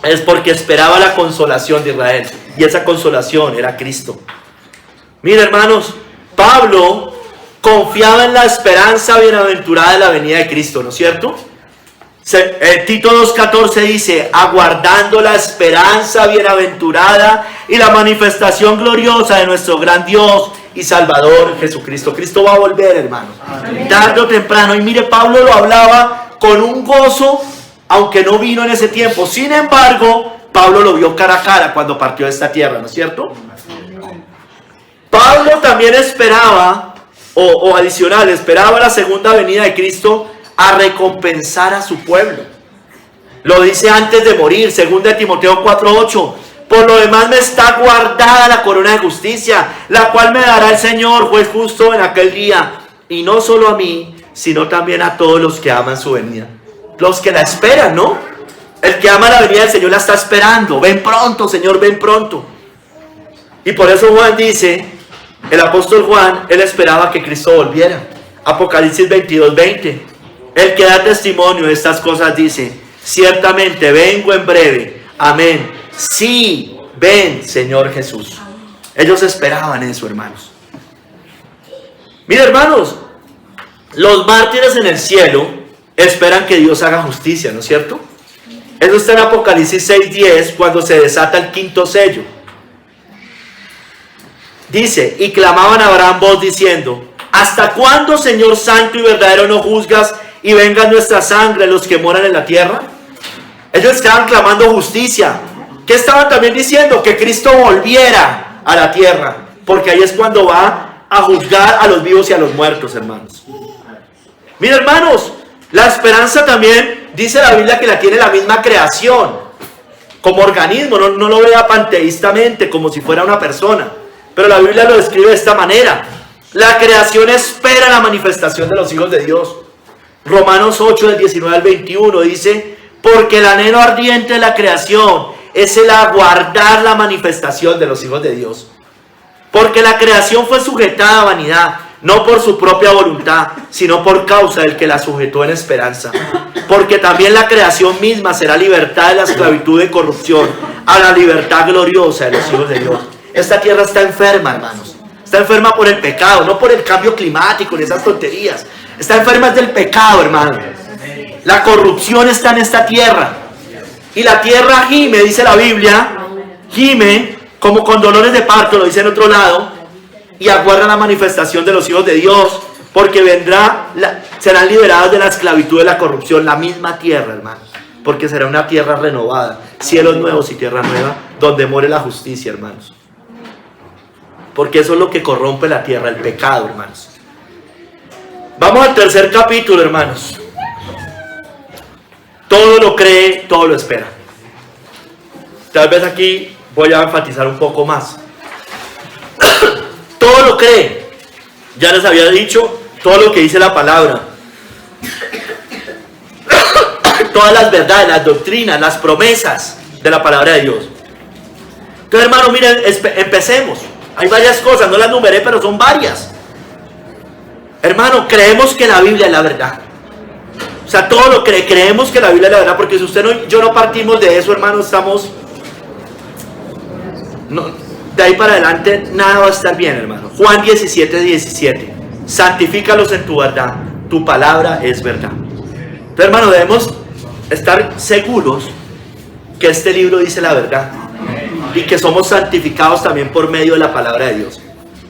Es porque esperaba la consolación de Israel, y esa consolación era Cristo. Mira, hermanos, Pablo confiaba en la esperanza bienaventurada de la venida de Cristo, ¿no es cierto? Tito 2:14 dice, aguardando la esperanza bienaventurada y la manifestación gloriosa de nuestro gran Dios y Salvador Jesucristo. Cristo va a volver, hermanos, tarde o temprano. Y mire, Pablo lo hablaba con un gozo, aunque no vino en ese tiempo. Sin embargo, Pablo lo vio cara a cara cuando partió de esta tierra, ¿no es cierto? Pablo también esperaba, o adicional, esperaba la segunda venida de Cristo a recompensar a su pueblo. Lo dice antes de morir, 2 Timoteo 4:8. Por lo demás me está guardada la corona de justicia, la cual me dará el Señor, juez justo, en aquel día. Y no solo a mí, sino también a todos los que aman su venida. Los que la esperan, ¿no? El que ama la venida del Señor la está esperando. Ven pronto, Señor, ven pronto. Y por eso Juan dice, el apóstol Juan, él esperaba que Cristo volviera. Apocalipsis 22:20. El que da testimonio de estas cosas dice, ciertamente vengo en breve. Amén. Sí, ven, Señor Jesús. Ellos esperaban eso, hermanos. Mira, hermanos, los mártires en el cielo esperan que Dios haga justicia, ¿no es cierto? Eso está en Apocalipsis 6:10, cuando se desata el quinto sello. Dice, y clamaban a gran voz diciendo, ¿hasta cuándo, Señor santo y verdadero, no juzgas y venga nuestra sangre los que moran en la tierra? Ellos estaban clamando justicia. ¿Qué estaban también diciendo? Que Cristo volviera a la tierra, porque ahí es cuando va a juzgar a los vivos y a los muertos, hermanos. Mira, hermanos, la esperanza también dice la Biblia que la tiene la misma creación, como organismo. No lo vea panteístamente como si fuera una persona, pero la Biblia lo describe de esta manera. La creación espera la manifestación de los hijos de Dios. Romanos 8 del 19 al 21 dice, porque el anhelo ardiente de la creación es el aguardar la manifestación de los hijos de Dios. Porque la creación fue sujetada a vanidad, no por su propia voluntad, sino por causa del que la sujetó en esperanza. Porque también la creación misma será libertada de la esclavitud de corrupción a la libertad gloriosa de los hijos de Dios. Esta tierra está enferma, hermanos. Está enferma por el pecado, no por el cambio climático ni esas tonterías. Está enferma del pecado, hermano. La corrupción está en esta tierra. Y la tierra gime, dice la Biblia, gime como con dolores de parto, lo dice en otro lado, y aguarda la manifestación de los hijos de Dios, porque serán liberados de la esclavitud de la corrupción, la misma tierra, hermanos, porque será una tierra renovada, cielos nuevos y tierra nueva, donde more la justicia, hermanos. Porque eso es lo que corrompe la tierra, el pecado, hermanos. Vamos al tercer capítulo, hermanos. Todo lo cree, todo lo espera. Tal vez aquí voy a enfatizar un poco más. Todo lo cree. Ya les había dicho todo lo que dice la palabra. Todas las verdades, las doctrinas, las promesas de la palabra de Dios. Entonces, hermano, miren, empecemos. Hay varias cosas, no las numeré, pero son varias. Hermano, creemos que la Biblia es la verdad. O sea, todo lo creemos que la Biblia es la verdad, porque si usted y yo no partimos de eso, hermano, estamos... de ahí para adelante nada va a estar bien, hermano. Juan 17:17. Santifícalos en tu verdad, tu palabra es verdad. Entonces, hermano, debemos estar seguros que este libro dice la verdad y que somos santificados también por medio de la palabra de Dios.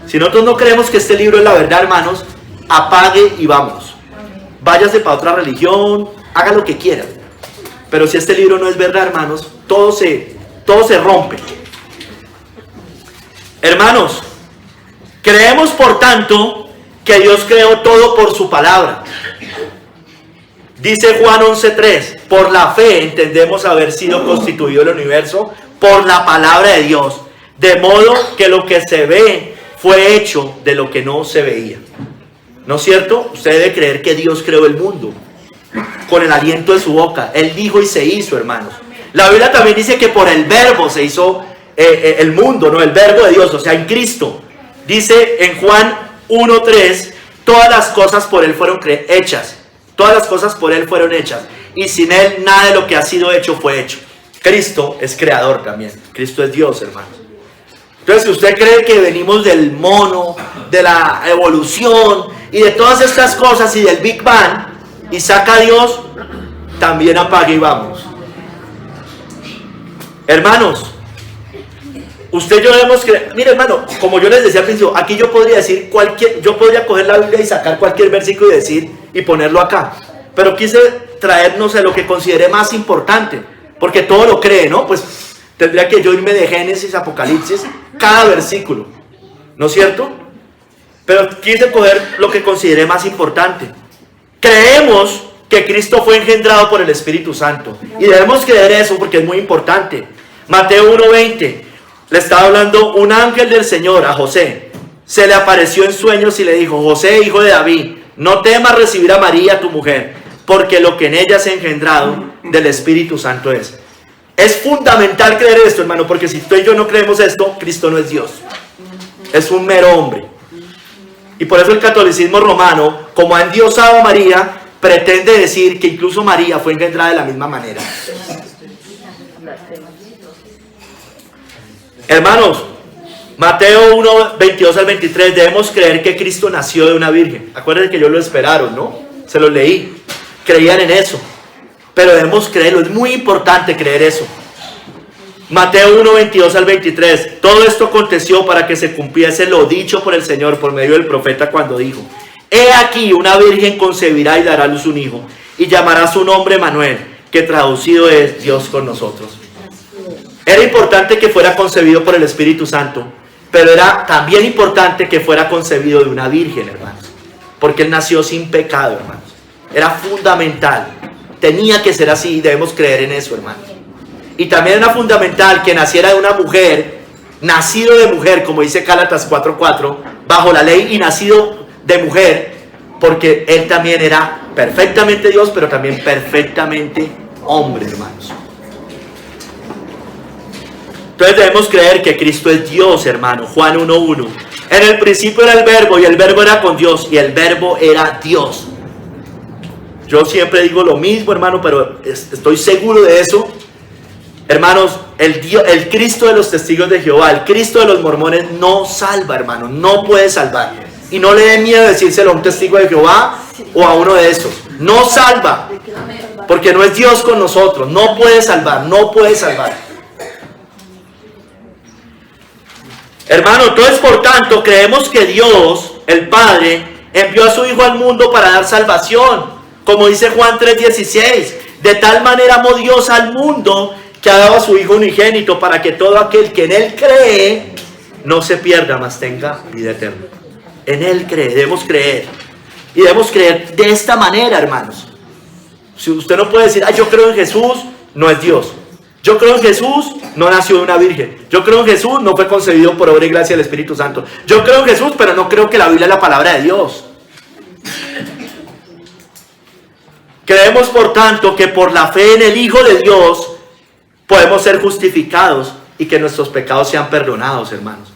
Si nosotros no creemos que este libro es la verdad, hermanos, apague y vamos. Váyase para otra religión, haga lo que quiera. Pero si este libro no es verdad, hermanos, todo se rompe. Hermanos, creemos por tanto que Dios creó todo por su palabra. Dice Juan 11:3, por la fe entendemos haber sido constituido el universo por la palabra de Dios, de modo que lo que se ve fue hecho de lo que no se veía. ¿No es cierto? Usted debe creer que Dios creó el mundo con el aliento de su boca. Él dijo y se hizo, hermanos. La Biblia también dice que por el verbo se hizo el mundo, ¿no? El verbo de Dios, o sea, en Cristo. Dice en Juan 1:3, todas las cosas por Él fueron hechas. Todas las cosas por Él fueron hechas. Y sin Él nada de lo que ha sido hecho fue hecho. Cristo es creador también. Cristo es Dios, hermanos. Entonces, si usted cree que venimos del mono, de la evolución y de todas estas cosas y del Big Bang y saca a Dios, también apague y vamos. Hermanos, usted y yo debemos creer. Mire, hermano, como yo les decía al principio, aquí yo podría decir yo podría coger la Biblia y sacar cualquier versículo y decir y ponerlo acá. Pero quise traer, no sé, lo que consideré más importante, porque todo lo cree, ¿no? Pues tendría que yo irme de Génesis, Apocalipsis, cada versículo, ¿no es cierto? Pero quise coger lo que consideré más importante. Creemos que Cristo fue engendrado por el Espíritu Santo. Y debemos creer eso porque es muy importante. Mateo 1:20. Le estaba hablando un ángel del Señor a José. Se le apareció en sueños y le dijo: José, hijo de David, no temas recibir a María, tu mujer, porque lo que en ella se ha engendrado del Espíritu Santo es. Es fundamental creer esto, hermano, porque si tú y yo no creemos esto, Cristo no es Dios. Es un mero hombre. Y por eso el catolicismo romano, como ha endiosado a María, pretende decir que incluso María fue engendrada de la misma manera. Hermanos, Mateo 1:22-23, debemos creer que Cristo nació de una virgen. Acuérdense que ellos lo esperaron, ¿no? Se lo leí. Creían en eso. Pero debemos creerlo, es muy importante creer eso. Mateo 1:22-23, todo esto aconteció para que se cumpliese lo dicho por el Señor por medio del profeta cuando dijo: He aquí una virgen concebirá y dará a luz un hijo, y llamará su nombre Manuel, que traducido es Dios con nosotros. Era importante que fuera concebido por el Espíritu Santo, pero era también importante que fuera concebido de una virgen, hermanos, porque Él nació sin pecado, hermanos. Era fundamental, tenía que ser así, y debemos creer en eso, hermanos. Y también era fundamental que naciera de una mujer, nacido de mujer, como dice Gálatas 4:4, bajo la ley y nacido de mujer, porque Él también era perfectamente Dios, pero también perfectamente hombre, hermanos. Entonces debemos creer que Cristo es Dios, hermano. Juan 1:1. En el principio era el verbo, y el verbo era con Dios, y el verbo era Dios. Yo siempre digo lo mismo, hermano, pero estoy seguro de eso. Hermanos, el Cristo de los testigos de Jehová, el Cristo de los mormones no salva, hermano, no puede salvar. Y no le dé miedo decírselo a un testigo de Jehová o a uno de esos. No salva. Porque no es Dios con nosotros. No puede salvar, no puede salvar. Hermano, entonces por tanto creemos que Dios, el Padre, envió a su Hijo al mundo para dar salvación. Como dice Juan 3:16. De tal manera amó Dios al mundo que ha dado a su Hijo unigénito para que todo aquel que en Él cree no se pierda, mas tenga vida eterna. En Él cree, debemos creer. Y debemos creer de esta manera, hermanos. Si usted no puede decir, yo creo en Jesús, no es Dios. Yo creo en Jesús, no nació de una virgen. Yo creo en Jesús, no fue concebido por obra y gracia del Espíritu Santo. Yo creo en Jesús, pero no creo que la Biblia es la palabra de Dios. Creemos, por tanto, que por la fe en el Hijo de Dios podemos ser justificados y que nuestros pecados sean perdonados, hermanos.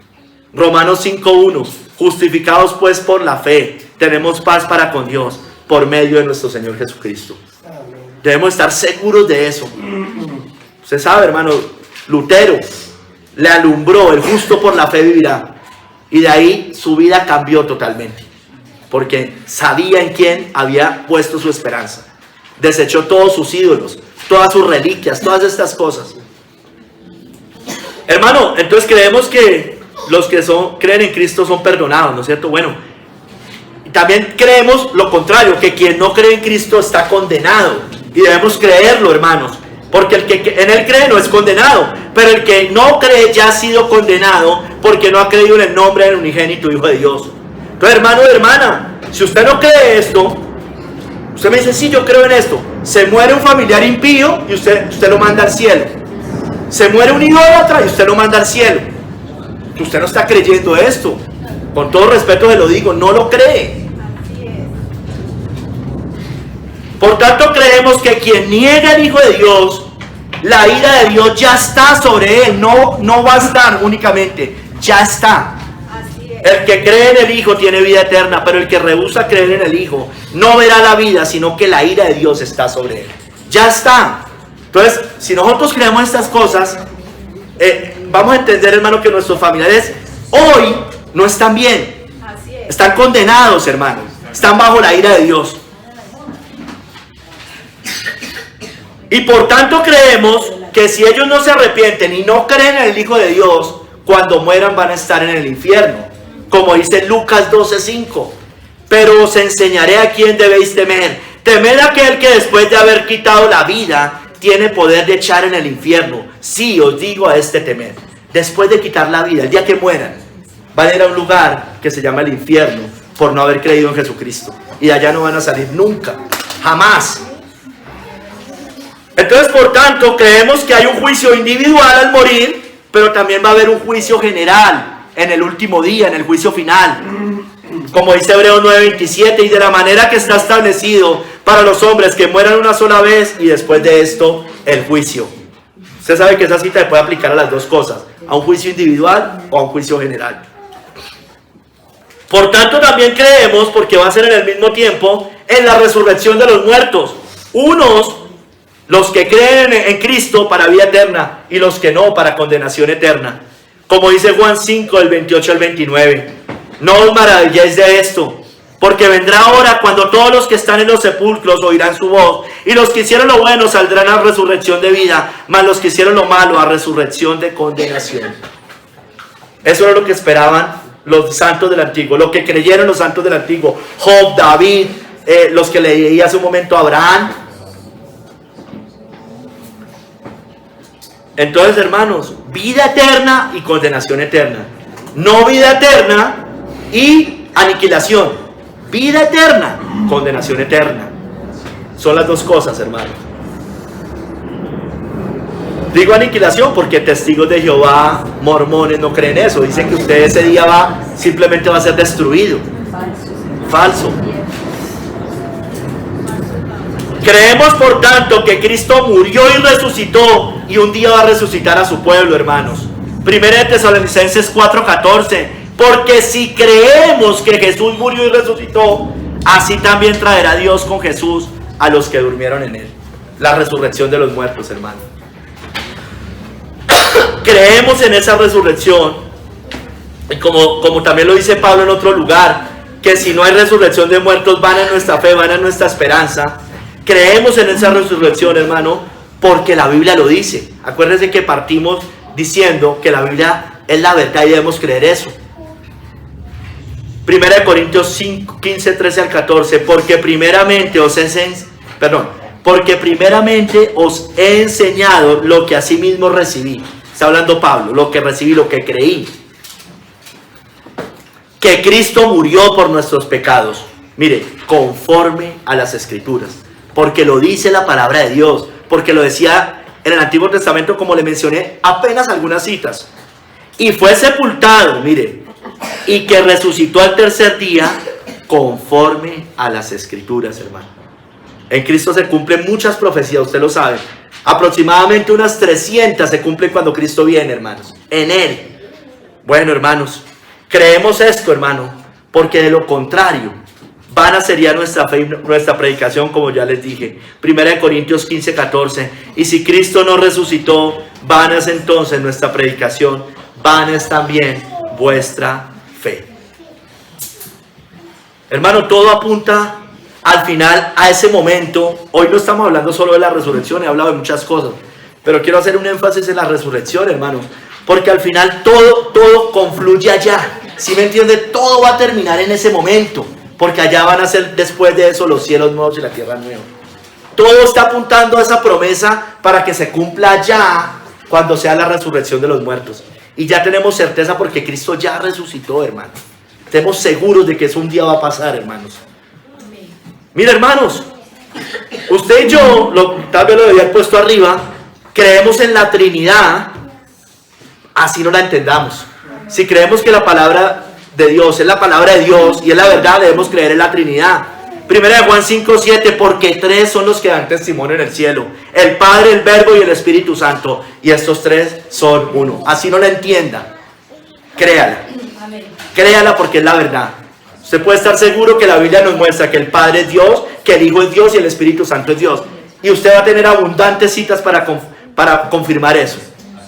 Romanos 5:1. Justificados pues por la fe, tenemos paz para con Dios por medio de nuestro Señor Jesucristo. Debemos estar seguros de eso. Usted sabe, hermano, Lutero le alumbró: el justo por la fe vivirá. Y de ahí su vida cambió totalmente, porque sabía en quién había puesto su esperanza. Desechó todos sus ídolos, todas sus reliquias, todas estas cosas. Hermano, entonces creemos que los que creen en Cristo son perdonados, ¿no es cierto? Bueno, y también creemos lo contrario, que quien no cree en Cristo está condenado. Y debemos creerlo, hermanos, porque el que en Él cree no es condenado, pero el que no cree ya ha sido condenado porque no ha creído en el nombre del unigénito Hijo de Dios. Entonces, hermano y hermana, si usted no cree esto, usted me dice, sí, yo creo en esto. Se muere un familiar impío y usted lo manda al cielo. Se muere un idólatra y usted lo manda al cielo. Usted no está creyendo esto. Con todo respeto se lo digo, no lo cree. Por tanto, creemos que quien niega al Hijo de Dios, la ira de Dios ya está sobre él. No va a estar únicamente, ya está. El que cree en el Hijo tiene vida eterna, pero el que rehúsa creer en el Hijo no verá la vida, sino que la ira de Dios está sobre él. Ya está. Entonces, si nosotros creemos estas cosas, vamos a entender, hermano, que nuestros familiares hoy no están bien. Están condenados, hermano. Están bajo la ira de Dios. Y por tanto creemos que si ellos no se arrepienten y no creen en el Hijo de Dios, cuando mueran van a estar en el infierno. Como dice Lucas 12:5. Pero os enseñaré a quién debéis temer. Temed a aquel que después de haber quitado la vida tiene poder de echar en el infierno. Sí, os digo a este temer. Después de quitar la vida, el día que mueran, van a ir a un lugar que se llama el infierno por no haber creído en Jesucristo. Y de allá no van a salir nunca, jamás. Entonces, por tanto, creemos que hay un juicio individual al morir, pero también va a haber un juicio general en el último día, en el juicio final. Como dice Hebreos 9:27, y de la manera que está establecido para los hombres que mueran una sola vez y después de esto el juicio. Usted sabe que esa cita se puede aplicar a las dos cosas, a un juicio individual o a un juicio general. Por tanto, también creemos, porque va a ser en el mismo tiempo, en la resurrección de los muertos. Unos, los que creen en Cristo para vida eterna, y los que no para condenación eterna. Como dice Juan 5, del 28 al 29. No os maravilléis de esto, porque vendrá hora cuando todos los que están en los sepulcros oirán su voz, y los que hicieron lo bueno saldrán a resurrección de vida, mas los que hicieron lo malo a resurrección de condenación. Eso era lo que esperaban los santos del antiguo, lo que creyeron los santos del antiguo. Job, David, los que leí hace un momento, Abraham. Entonces, hermanos, vida eterna y condenación eterna. No vida eterna y aniquilación. Vida eterna, condenación eterna. Son las dos cosas, hermanos. Digo aniquilación porque testigos de Jehová, mormones, no creen eso. Dicen que usted ese día simplemente va a ser destruido. Falso. Creemos, por tanto, que Cristo murió y resucitó, y un día va a resucitar a su pueblo, hermanos. Primera de Tesalonicenses 4:14. Porque si creemos que Jesús murió y resucitó, así también traerá Dios con Jesús a los que durmieron en él. La resurrección de los muertos, hermano. Creemos en esa resurrección. Y como también lo dice Pablo en otro lugar, que si no hay resurrección de muertos, vana es nuestra fe, vana es nuestra esperanza. Creemos en esa resurrección, hermano, porque la Biblia lo dice. Acuérdense que partimos diciendo que la Biblia es la verdad y debemos creer eso. 1 Corintios 5, 15, 13 al 14, porque primeramente os he enseñado lo que asimismo recibí. Está hablando Pablo, lo que recibí, lo que creí. Que Cristo murió por nuestros pecados. Mire, conforme a las Escrituras. Porque lo dice la palabra de Dios. Porque lo decía en el Antiguo Testamento, como le mencioné, apenas algunas citas. Y fue sepultado, mire, y que resucitó al tercer día, conforme a las Escrituras, hermano. En Cristo se cumplen muchas profecías, usted lo sabe. Aproximadamente unas 300 se cumplen cuando Cristo viene, hermanos. En Él. Bueno, hermanos, creemos esto, hermano, porque de lo contrario, vana sería nuestra fe y nuestra predicación, como ya les dije. 1 Corintios 15, 14. Y si Cristo no resucitó, vana es entonces nuestra predicación, vana es también vuestra fe. Hermano, todo apunta al final a ese momento. Hoy no estamos hablando solo de la resurrección, he hablado de muchas cosas, pero quiero hacer un énfasis en la resurrección, hermano, porque al final todo confluye allá. ¿Sí me entiende? Todo va a terminar en ese momento. Porque allá van a ser después de eso los cielos nuevos y la tierra nueva. Todo está apuntando a esa promesa para que se cumpla allá cuando sea la resurrección de los muertos. Y ya tenemos certeza porque Cristo ya resucitó, hermano. Estemos seguros de que eso un día va a pasar, hermanos. Mira, hermanos, usted y yo, tal vez lo debía haber puesto arriba, creemos en la Trinidad, así no la entendamos. Si creemos que la palabra de Dios es la palabra de Dios y es la verdad, debemos creer en la Trinidad. 1 Juan 5, 7, porque tres son los que dan testimonio en el cielo: el Padre, el Verbo y el Espíritu Santo, y estos tres son uno. Así no la entienda, créala. Créala porque es la verdad. Usted puede estar seguro que la Biblia nos muestra que el Padre es Dios, que el Hijo es Dios y el Espíritu Santo es Dios. Y usted va a tener abundantes citas para confirmar eso.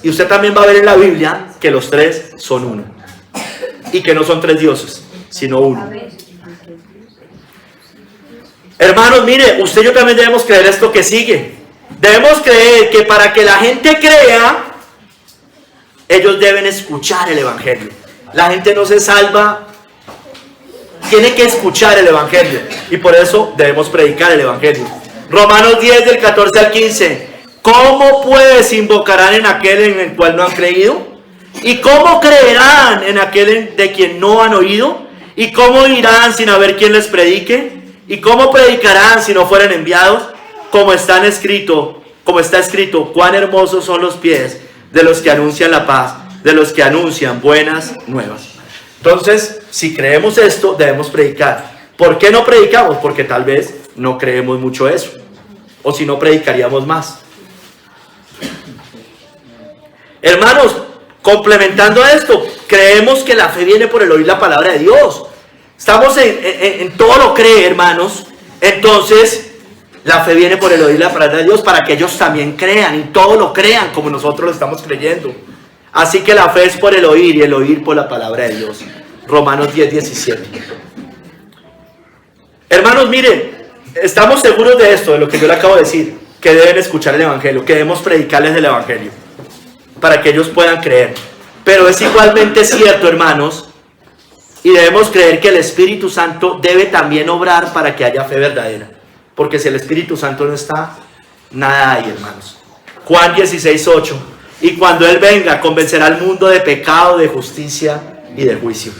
Y usted también va a ver en la Biblia que los tres son uno. Y que no son tres dioses, sino uno. Hermanos, mire, usted y yo también debemos creer esto que sigue. Debemos creer que para que la gente crea, ellos deben escuchar el Evangelio. La gente no se salva, tiene que escuchar el Evangelio. Y por eso debemos predicar el Evangelio. Romanos 10, del 14 al 15. ¿Cómo pues invocarán en aquel en el cual no han creído? ¿Y cómo creerán en aquel de quien no han oído? ¿Y cómo irán sin haber quien les predique? ¿Y cómo predicarán si no fueren enviados? Como está escrito, cuán hermosos son los pies de los que anuncian la paz, de los que anuncian buenas nuevas. Entonces, si creemos esto, debemos predicar. ¿Por qué no predicamos? Porque tal vez no creemos mucho eso. O si no, predicaríamos más. Hermanos, complementando esto, creemos que la fe viene por el oír la palabra de Dios. Estamos en todo lo cree, hermanos. Entonces, la fe viene por el oír la palabra de Dios para que ellos también crean y todo lo crean como nosotros lo estamos creyendo. Así que la fe es por el oír y el oír por la palabra de Dios. Romanos 10, 17. Hermanos, miren, estamos seguros de esto, de lo que yo le acabo de decir, que deben escuchar el Evangelio, que debemos predicarles el Evangelio, para que ellos puedan creer. Pero es igualmente cierto, hermanos, y debemos creer que el Espíritu Santo debe también obrar para que haya fe verdadera. Porque si el Espíritu Santo no está, nada hay, hermanos. Juan 16, 8. Y cuando Él venga, convencerá al mundo de pecado, de justicia y de juicio.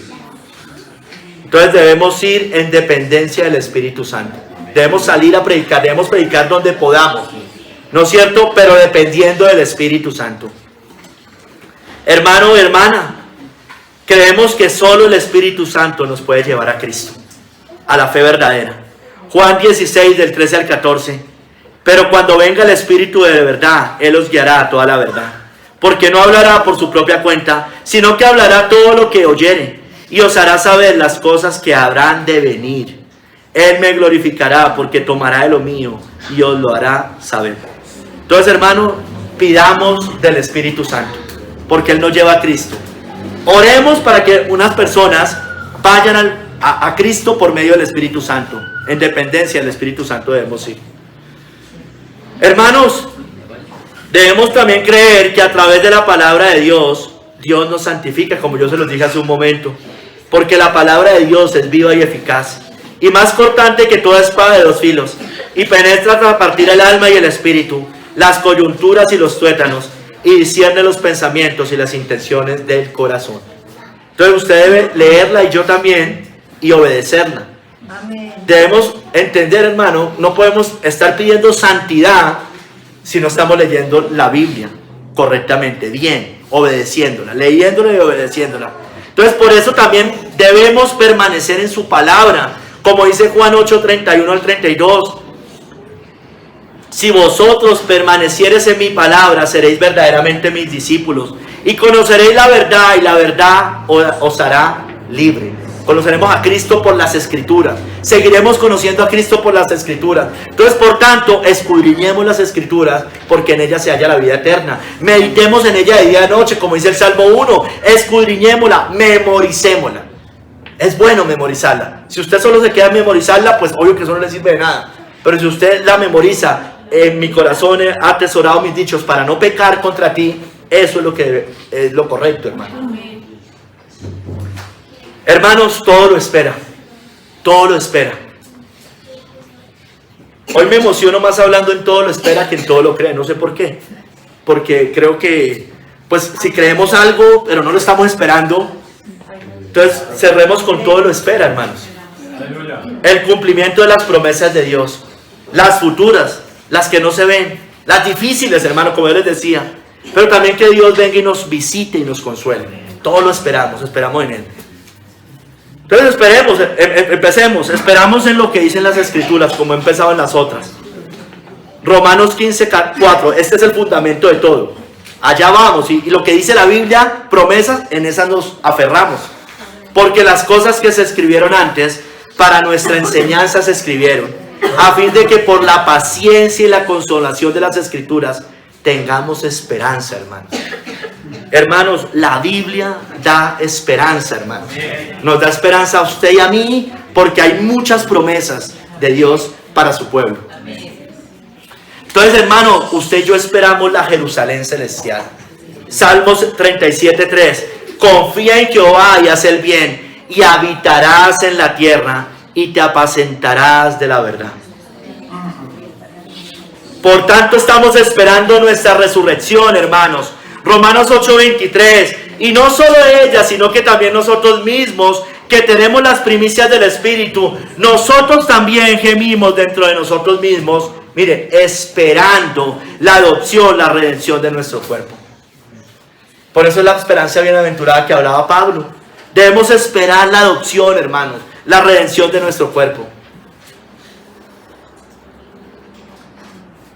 Entonces debemos ir en dependencia del Espíritu Santo. Debemos salir a predicar, debemos predicar donde podamos, ¿no es cierto? Pero dependiendo del Espíritu Santo. Hermano o hermana, creemos que solo el Espíritu Santo nos puede llevar a Cristo, a la fe verdadera. Juan 16, del 13 al 14. Pero cuando venga el Espíritu de verdad, Él os guiará a toda la verdad. Porque no hablará por su propia cuenta, sino que hablará todo lo que oyere, y os hará saber las cosas que habrán de venir. Él me glorificará, porque tomará de lo mío, y os lo hará saber. Entonces, hermano, pidamos del Espíritu Santo, porque Él nos lleva a Cristo. Oremos para que unas personas vayan a Cristo por medio del Espíritu Santo. En dependencia del Espíritu Santo debemos ir. Hermanos, debemos también creer que a través de la palabra de Dios, Dios nos santifica, como yo se los dije hace un momento, porque la palabra de Dios es viva y eficaz, y más cortante que toda espada de dos filos, y penetra hasta partir el alma y el espíritu, las coyunturas y los tuétanos, y discierne los pensamientos y las intenciones del corazón. Entonces usted debe leerla, y yo también, y obedecerla. Amén. Debemos entender, hermano, no podemos estar pidiendo santidad si no estamos leyendo la Biblia correctamente, bien, obedeciéndola, leyéndola y obedeciéndola. Entonces por eso también debemos permanecer en su palabra, como dice Juan 8, 31 al 32. Si vosotros permaneciereis en mi palabra, seréis verdaderamente mis discípulos, y conoceréis la verdad, y la verdad os hará libre. Conoceremos a Cristo por las Escrituras. Seguiremos conociendo a Cristo por las Escrituras. Entonces, por tanto, escudriñemos las Escrituras, porque en ellas se halla la vida eterna. Meditemos en ella de día y noche, como dice el Salmo 1. Escudriñémosla, memoricémosla. Es bueno memorizarla. Si usted solo se queda en memorizarla, pues obvio que eso no le sirve de nada. Pero si usted la memoriza, en mi corazón he atesorado mis dichos para no pecar contra ti, eso es lo que es lo correcto, hermano. Hermanos, todo lo espera. Todo lo espera. Hoy me emociono más hablando en todo lo espera que en todo lo cree. No sé por qué. Porque creo que, pues, si creemos algo, pero no lo estamos esperando, entonces cerremos con todo lo espera, hermanos. El cumplimiento de las promesas de Dios. Las futuras, las que no se ven. Las difíciles, hermano, como yo les decía. Pero también que Dios venga y nos visite y nos consuele. Todo lo esperamos en Él. Entonces esperemos, empecemos, esperamos en lo que dicen las Escrituras, como he empezado en las otras. Romanos 15, 4, este es el fundamento de todo. Allá vamos, y lo que dice la Biblia, promesas, en esas nos aferramos. Porque las cosas que se escribieron antes, para nuestra enseñanza se escribieron, a fin de que por la paciencia y la consolación de las Escrituras, tengamos esperanza, hermanos. Hermanos, la Biblia da esperanza, hermanos. Nos da esperanza a usted y a mí, porque hay muchas promesas de Dios para su pueblo. Entonces, hermano, usted y yo esperamos la Jerusalén celestial. Salmos 37:3. Confía en Jehová y haz el bien, y habitarás en la tierra, y te apacentarás de la verdad. Por tanto, estamos esperando nuestra resurrección, hermanos. Romanos 8:23, y no solo ella, sino que también nosotros mismos, que tenemos las primicias del Espíritu, nosotros también gemimos dentro de nosotros mismos, mire, esperando la adopción, la redención de nuestro cuerpo. Por eso es la esperanza bienaventurada que hablaba Pablo. Debemos esperar la adopción, hermanos, la redención de nuestro cuerpo.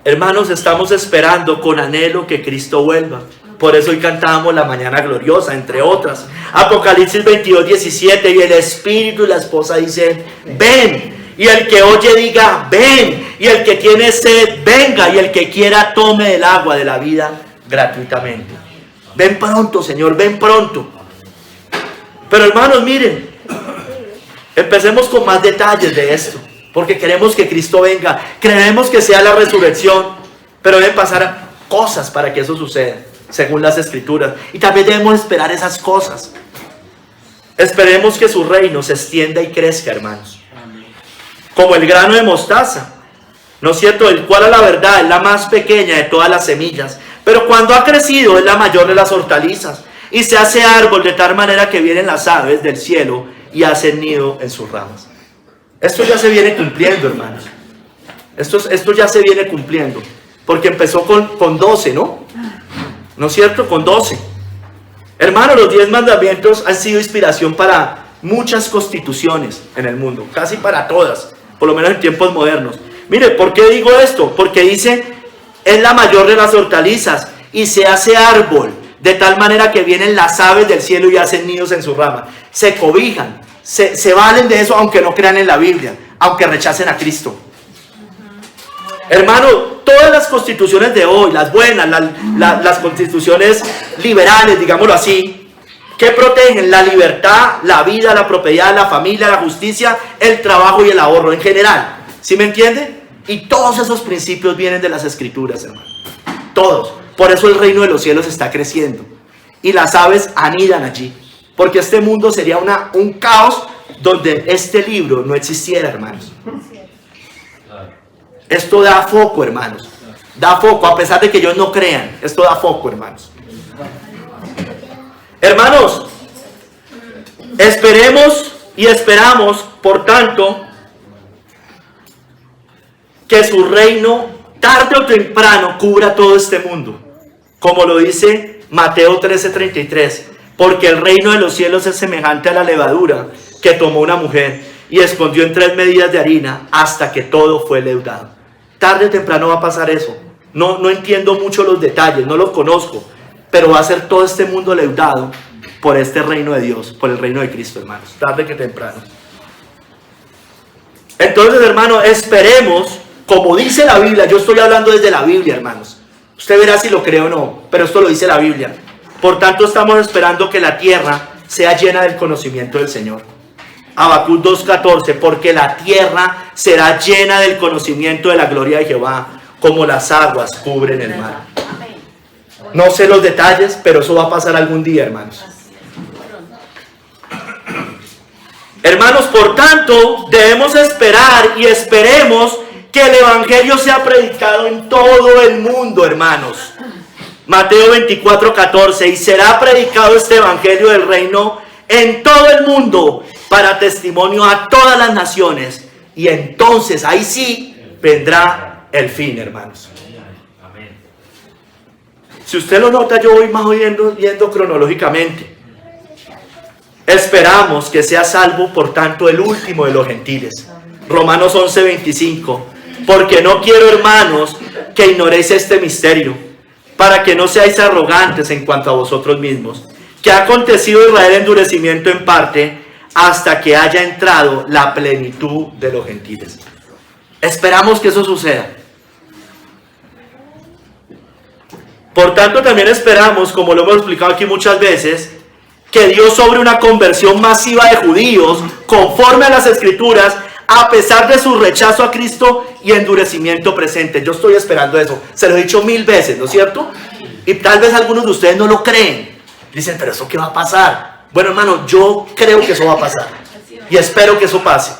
Hermanos, estamos esperando con anhelo que Cristo vuelva. Por eso hoy cantábamos la mañana gloriosa, entre otras. Apocalipsis 22:17, y el Espíritu y la esposa dicen, ven. Y el que oye diga, ven. Y el que tiene sed, venga. Y el que quiera, tome del agua de la vida gratuitamente. Ven pronto, Señor, ven pronto. Pero hermanos, miren, empecemos con más detalles de esto. Porque queremos que Cristo venga. Creemos que sea la resurrección. Pero deben pasar cosas para que eso suceda, según las Escrituras. Y también debemos esperar esas cosas. Esperemos que su reino se extienda y crezca, hermanos. Como el grano de mostaza, ¿no es cierto? El cual a la verdad es la más pequeña de todas las semillas. Pero cuando ha crecido es la mayor de las hortalizas. Y se hace árbol de tal manera que vienen las aves del cielo y hacen nido en sus ramas. Esto ya se viene cumpliendo, hermanos. Esto ya se viene cumpliendo. Porque empezó con 12, ¿no? ¿No es cierto? Con 12. Hermanos, los 10 mandamientos han sido inspiración para muchas constituciones en el mundo. Casi para todas. Por lo menos en tiempos modernos. Mire, ¿por qué digo esto? Porque dice, es la mayor de las hortalizas y se hace árbol. De tal manera que vienen las aves del cielo y hacen nidos en su rama. Se cobijan. Se valen de eso aunque no crean en la Biblia, aunque rechacen a Cristo. Hermano, todas las constituciones de hoy, las buenas, las constituciones liberales, digámoslo así, que protegen la libertad, la vida, la propiedad, la familia, la justicia, el trabajo y el ahorro en general. ¿Sí me entiende? Y todos esos principios vienen de las Escrituras, hermano. Todos. Por eso el reino de los cielos está creciendo. Y las aves anidan allí. Porque este mundo sería un caos donde este libro no existiera, hermanos. Esto da foco, hermanos. Da foco, a pesar de que ellos no crean. Esto da foco, hermanos. Hermanos, esperemos y esperamos, por tanto, que su reino tarde o temprano cubra todo este mundo, como lo dice Mateo 13:33, porque el reino de los cielos es semejante a la levadura que tomó una mujer y escondió en 3 medidas de harina hasta que todo fue leudado. Tarde o temprano va a pasar eso. No entiendo mucho los detalles, no los conozco, pero va a ser todo este mundo leudado por este reino de Dios, por el reino de Cristo, hermanos, tarde que temprano. Entonces, hermanos, esperemos, como dice la Biblia. Yo estoy hablando desde la Biblia, hermanos. Usted verá si lo cree o no, pero esto lo dice la Biblia. Por tanto, estamos esperando que la tierra sea llena del conocimiento del Señor. Habacuc 2:14, porque la tierra será llena del conocimiento de la gloria de Jehová, como las aguas cubren el mar. No sé los detalles, pero eso va a pasar algún día, hermanos. Hermanos, por tanto, debemos esperar y esperemos que el evangelio sea predicado en todo el mundo, hermanos. Mateo 24:14, y será predicado este evangelio del reino en todo el mundo para testimonio a todas las naciones, y entonces ahí sí vendrá el fin, hermanos. Si usted lo nota, yo voy más yendo cronológicamente. Esperamos que sea salvo, por tanto, el último de los gentiles. Romanos 11:25, porque no quiero, hermanos, que ignoréis este misterio, para que no seáis arrogantes en cuanto a vosotros mismos, que ha acontecido Israel endurecimiento en parte, hasta que haya entrado la plenitud de los gentiles. Esperamos que eso suceda. Por tanto, también esperamos, como lo hemos explicado aquí muchas veces, que Dios sobre una conversión masiva de judíos, conforme a las Escrituras, a pesar de su rechazo a Cristo y endurecimiento presente. Yo estoy esperando eso. Se lo he dicho 1000 veces, ¿no es cierto? Y tal vez algunos de ustedes no lo creen. Dicen, pero ¿eso qué va a pasar? Bueno, hermano, yo creo que eso va a pasar. Y espero que eso pase.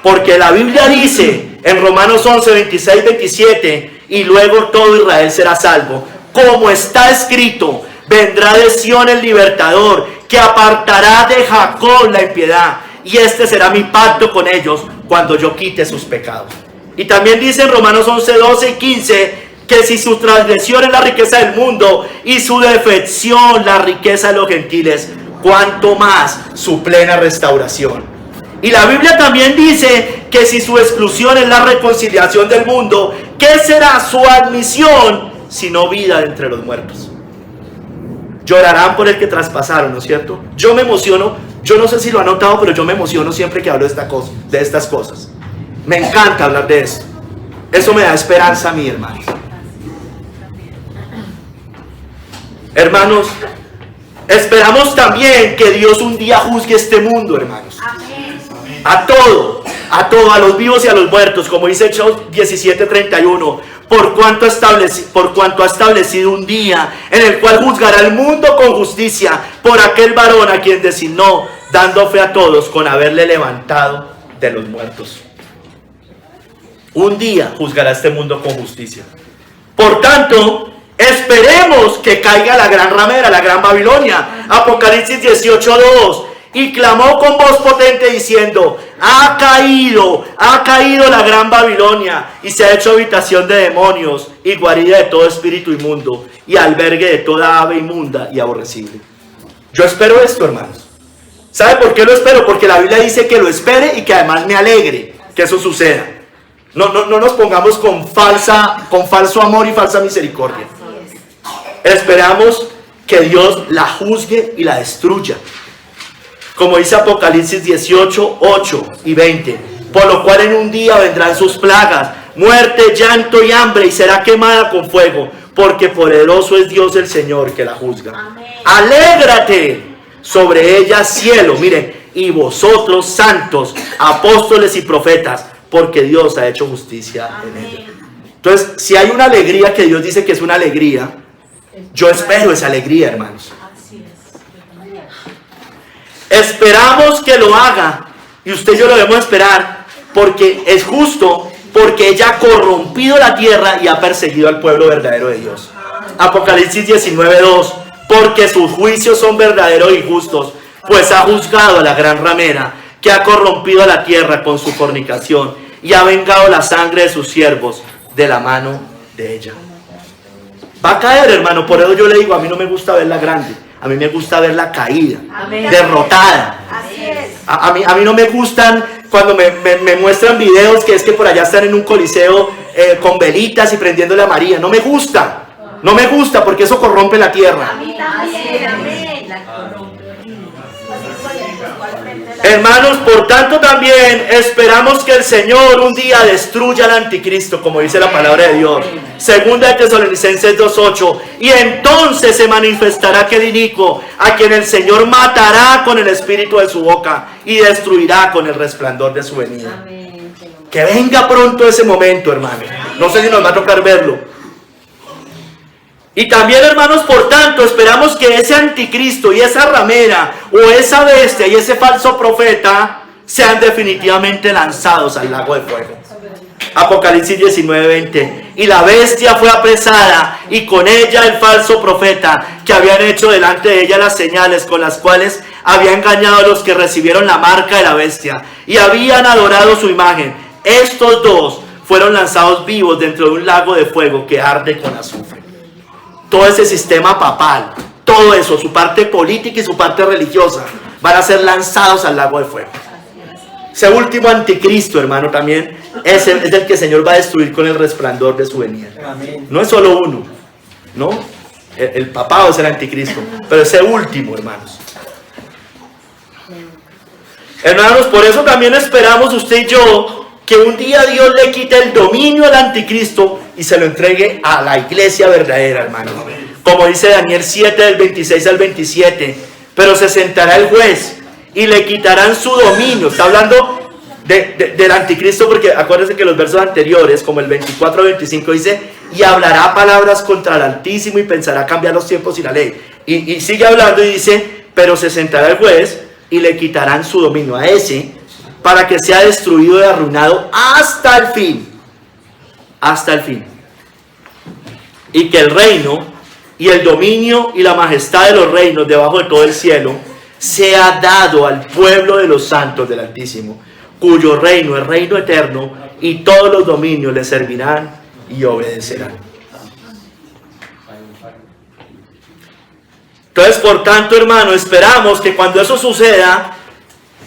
Porque la Biblia dice en Romanos 11:26-27, y luego todo Israel será salvo. Como está escrito, vendrá de Sión el libertador, que apartará de Jacob la impiedad. Y este será mi pacto con ellos cuando yo quite sus pecados. Y también dice en Romanos 11:12-15, que si su transgresión es la riqueza del mundo y su defección la riqueza de los gentiles, cuanto más su plena restauración. Y la Biblia también dice que si su exclusión es la reconciliación del mundo, ¿qué será su admisión sino vida de entre los muertos? Llorarán por el que traspasaron, ¿no es cierto? Yo me emociono, yo no sé si lo han notado, pero yo me emociono siempre que hablo de estas cosas. Me encanta hablar de esto. Eso me da esperanza a mí, hermanos. Hermanos, esperamos también que Dios un día juzgue este mundo, hermanos. A todo, a los vivos y a los muertos, como dice Hechos 17:31, por cuanto ha establecido un día en el cual juzgará al mundo con justicia por aquel varón a quien designó, dando fe a todos con haberle levantado de los muertos. Un día juzgará este mundo con justicia. Por tanto, esperemos que caiga la gran ramera, la gran Babilonia. Apocalipsis 18:2. Y clamó con voz potente diciendo, ha caído la gran Babilonia, y se ha hecho habitación de demonios y guarida de todo espíritu inmundo y albergue de toda ave inmunda y aborrecible. Yo espero esto, hermanos. ¿Sabe por qué lo espero? Porque la Biblia dice que lo espere y que además me alegre que eso suceda. No nos pongamos con falso amor y falsa misericordia. Esperamos que Dios la juzgue y la destruya. Como dice Apocalipsis 18:8 y 20. Por lo cual en un día vendrán sus plagas, muerte, llanto y hambre, y será quemada con fuego, porque poderoso es Dios el Señor que la juzga. Amén. Alégrate sobre ella, cielo, miren, y vosotros santos, apóstoles y profetas, porque Dios ha hecho justicia en ella. Entonces, si hay una alegría que Dios dice que es una alegría, yo espero esa alegría, hermanos. Esperamos que lo haga, y usted y yo lo debemos esperar, porque es justo, porque ella ha corrompido la tierra y ha perseguido al pueblo verdadero de Dios. Apocalipsis 19:2, porque sus juicios son verdaderos y justos, pues ha juzgado a la gran ramera, que ha corrompido a la tierra con su fornicación, y ha vengado la sangre de sus siervos de la mano de ella. Va a caer, hermano, por eso yo le digo, a mí no me gusta verla grande, a mí me gusta verla caída, derrotada. A mí no me gustan cuando me muestran videos que es que por allá están en un coliseo con velitas y prendiéndole a María. No me gusta, no me gusta, porque eso corrompe la tierra. Hermanos, por tanto también esperamos que el Señor un día destruya al anticristo, como dice la palabra de Dios. Segunda de Tesalonicenses 2:8. Y entonces se manifestará aquel inicuo, a quien el Señor matará con el espíritu de su boca y destruirá con el resplandor de su venida. Que venga pronto ese momento, hermano. No sé si nos va a tocar verlo. Y también, hermanos, por tanto, esperamos que ese anticristo y esa ramera o esa bestia y ese falso profeta sean definitivamente lanzados al lago de fuego. Apocalipsis 19:20. Y la bestia fue apresada, y con ella el falso profeta, que habían hecho delante de ella las señales con las cuales había engañado a los que recibieron la marca de la bestia y habían adorado su imagen. Estos dos fueron lanzados vivos dentro de un lago de fuego que arde con azufre. Todo ese sistema papal, todo eso, su parte política y su parte religiosa, van a ser lanzados al lago de fuego. Ese último anticristo, hermano, también es el que el Señor va a destruir con el resplandor de su venida. No es solo uno, ¿no? El papado es el anticristo, pero ese último, hermanos. Hermanos, por eso también esperamos usted y yo que un día Dios le quite el dominio al anticristo y se lo entregue a la iglesia verdadera, hermano. Como dice Daniel 7, del 26 al 27. Pero se sentará el juez y le quitarán su dominio. Está hablando del anticristo, porque acuérdense que los versos anteriores, como el 24 al 25, dice: y hablará palabras contra el Altísimo y pensará cambiar los tiempos y la ley. Y sigue hablando y dice: pero se sentará el juez y le quitarán su dominio a ese, para que sea destruido y arruinado hasta el fin. Hasta el fin. Y que el reino y el dominio y la majestad de los reinos debajo de todo el cielo sea dado al pueblo de los santos del Altísimo, cuyo reino es reino eterno, y todos los dominios le servirán y obedecerán. Entonces, por tanto, hermano, esperamos que cuando eso suceda,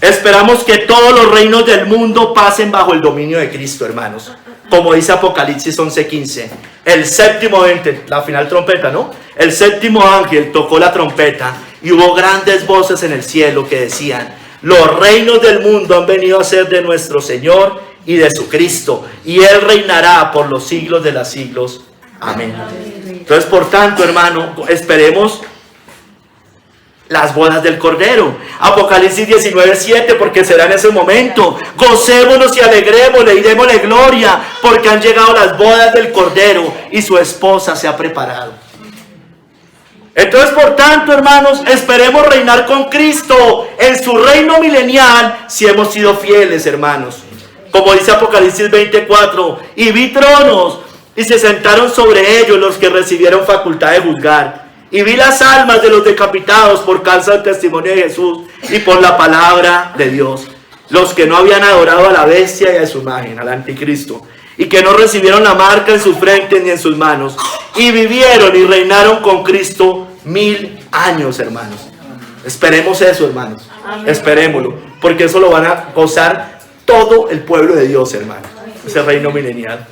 esperamos que todos los reinos del mundo pasen bajo el dominio de Cristo, hermanos. Como dice Apocalipsis 11:15. El séptimo ente, la final trompeta, ¿no? El séptimo ángel tocó la trompeta y hubo grandes voces en el cielo que decían: los reinos del mundo han venido a ser de nuestro Señor y de su Cristo, y Él reinará por los siglos de los siglos. Amén. Entonces, por tanto, hermano, esperemos las bodas del Cordero. Apocalipsis 19:7, porque será en ese momento. Gocémonos y alegrémosle y démosle gloria, porque han llegado las bodas del Cordero y su esposa se ha preparado. Entonces, por tanto, hermanos, esperemos reinar con Cristo en su reino milenial si hemos sido fieles, hermanos. Como dice Apocalipsis 20:4, y vi tronos y se sentaron sobre ellos los que recibieron facultad de juzgar. Y vi las almas de los decapitados por causa del testimonio de Jesús y por la palabra de Dios, los que no habían adorado a la bestia y a su imagen, al anticristo, y que no recibieron la marca en sus frentes ni en sus manos, y vivieron y reinaron con Cristo 1000 años, hermanos. Esperemos eso, hermanos. Esperémoslo, porque eso lo van a gozar todo el pueblo de Dios, hermanos, ese reino milenial.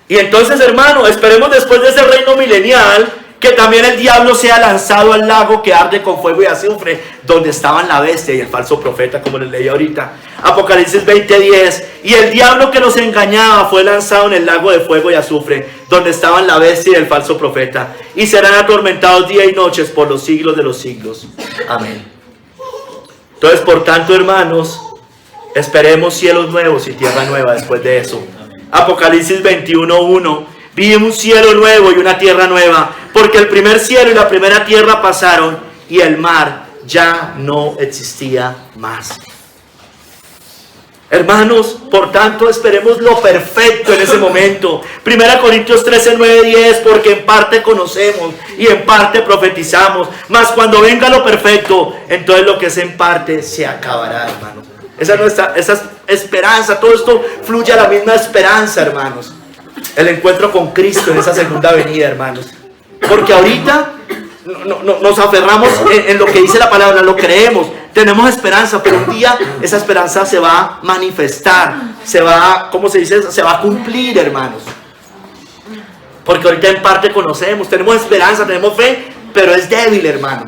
Y entonces, hermano, esperemos después de ese reino milenial que también el diablo sea lanzado al lago que arde con fuego y azufre, donde estaban la bestia y el falso profeta, como les leí ahorita. Apocalipsis 20:10. Y el diablo que los engañaba fue lanzado en el lago de fuego y azufre, donde estaban la bestia y el falso profeta, y serán atormentados día y noche por los siglos de los siglos. Amén. Entonces, por tanto, hermanos, Esperemos cielos nuevos y tierra nueva después de eso. Apocalipsis 21:1. Vi un cielo nuevo y una tierra nueva, porque el primer cielo y la primera tierra pasaron y el mar ya no existía más. Hermanos, por tanto, esperemos lo perfecto en ese momento. 1 Corintios 13:9-10, porque en parte conocemos y en parte profetizamos, mas cuando venga lo perfecto, entonces lo que es en parte se acabará, hermanos. Esa es esperanza, todo esto fluye a la misma esperanza, hermanos. El encuentro con Cristo en esa segunda venida, hermanos. Porque ahorita nos aferramos en lo que dice la palabra, lo creemos, tenemos esperanza, pero un día esa esperanza se va a manifestar, se va, ¿cómo se dice? Se va a cumplir, hermanos. Porque ahorita en parte conocemos, tenemos esperanza, tenemos fe, pero es débil, hermano.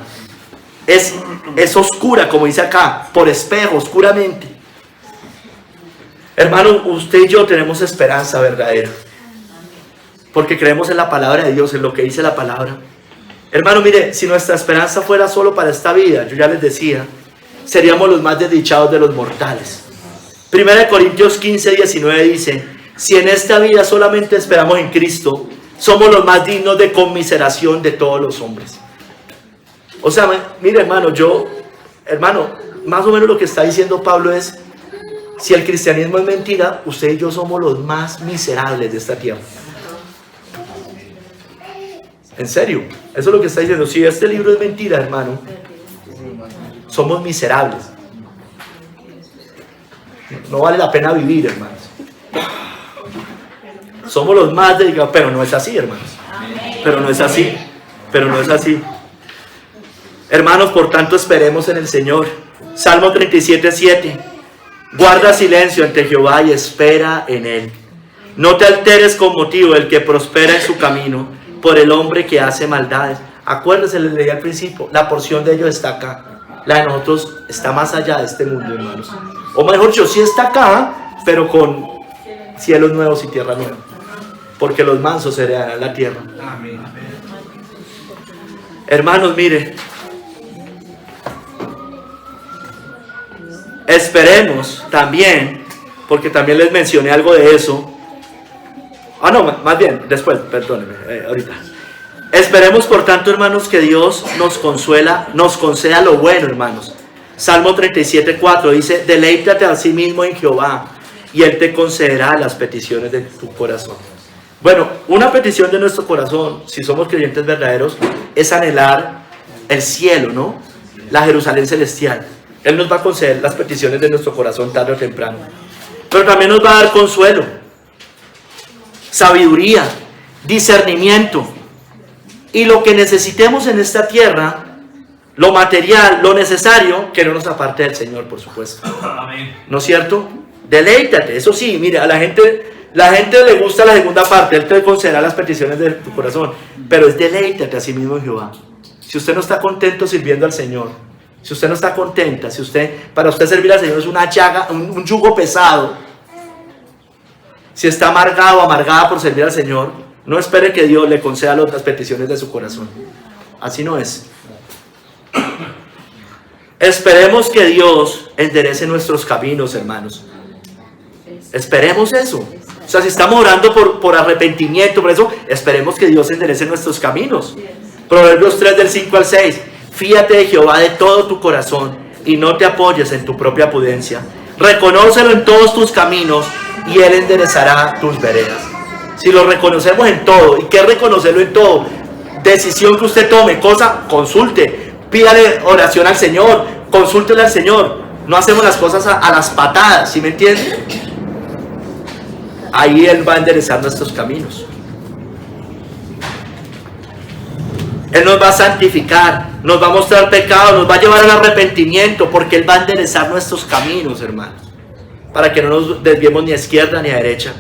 Es oscura, como dice acá, por espejo, oscuramente. Hermano, usted y yo tenemos esperanza verdadera, porque creemos en la palabra de Dios, en lo que dice la palabra. Hermano, mire, si nuestra esperanza fuera solo para esta vida, yo ya les decía, seríamos los más desdichados de los mortales. 1 Corintios 15:19 dice, si en esta vida solamente esperamos en Cristo, somos los más dignos de conmiseración de todos los hombres. O sea, mire, hermano, más o menos lo que está diciendo Pablo es, si el cristianismo es mentira, usted y yo somos los más miserables de esta tierra. En serio, eso es lo que está diciendo. Si este libro es mentira, hermano, somos miserables. No vale la pena vivir, hermanos. Somos los más dedicados, pero no es así, hermanos. Pero no es así. Hermanos, por tanto, esperemos en el Señor. Salmo 37:7. Guarda silencio ante Jehová y espera en Él. No te alteres con motivo del que prospera en su camino, por el hombre que hace maldades. Acuérdense, les leí al principio, la porción de ellos está acá. La de nosotros está más allá de este mundo, hermanos. O mejor dicho, sí está acá, pero con cielos nuevos y tierra nueva. Porque los mansos heredarán la tierra. Amén. Hermanos, mire. Esperemos también, porque también les mencioné algo de eso. No, más bien, después, perdónenme, ahorita. Esperemos, por tanto, hermanos, que Dios nos conceda lo bueno, hermanos. Salmo 37:4 dice, deleítate a sí mismo en Jehová, y Él te concederá las peticiones de tu corazón. Bueno, una petición de nuestro corazón, si somos creyentes verdaderos, es anhelar el cielo, ¿no? La Jerusalén celestial. Él nos va a conceder las peticiones de nuestro corazón tarde o temprano. Pero también nos va a dar consuelo, sabiduría, discernimiento. Y lo que necesitemos en esta tierra, lo material, lo necesario, que no nos aparte del Señor, por supuesto. Amén. ¿No es cierto? Deleítate. Eso sí, mire, a la gente le gusta la segunda parte. Él te concederá las peticiones de tu corazón. Pero es deleítate a sí mismo en Jehová. Si usted no está contento sirviendo al Señor, si usted no está contenta, para usted servir al Señor es una chaga, un yugo pesado, si está amargado o amargada por servir al Señor, no espere que Dios le conceda las otras peticiones de su corazón. Así no es. Esperemos que Dios enderece nuestros caminos, hermanos. Esperemos eso. O sea, si estamos orando por arrepentimiento, por eso, esperemos que Dios enderece nuestros caminos. Proverbios 3 del 5 al 6. Fíate de Jehová de todo tu corazón y no te apoyes en tu propia prudencia. Reconócelo en todos tus caminos y Él enderezará tus veredas. Si lo reconocemos en todo, ¿y qué reconocerlo en todo? Decisión que usted tome, consulte, pídale oración al Señor, consúltele al Señor. No hacemos las cosas a las patadas, ¿sí me entiende? Ahí Él va a enderezar nuestros caminos. Él nos va a santificar, nos va a mostrar pecado, nos va a llevar al arrepentimiento, porque Él va a enderezar nuestros caminos, hermanos, para que no nos desviemos ni a izquierda ni a derecha.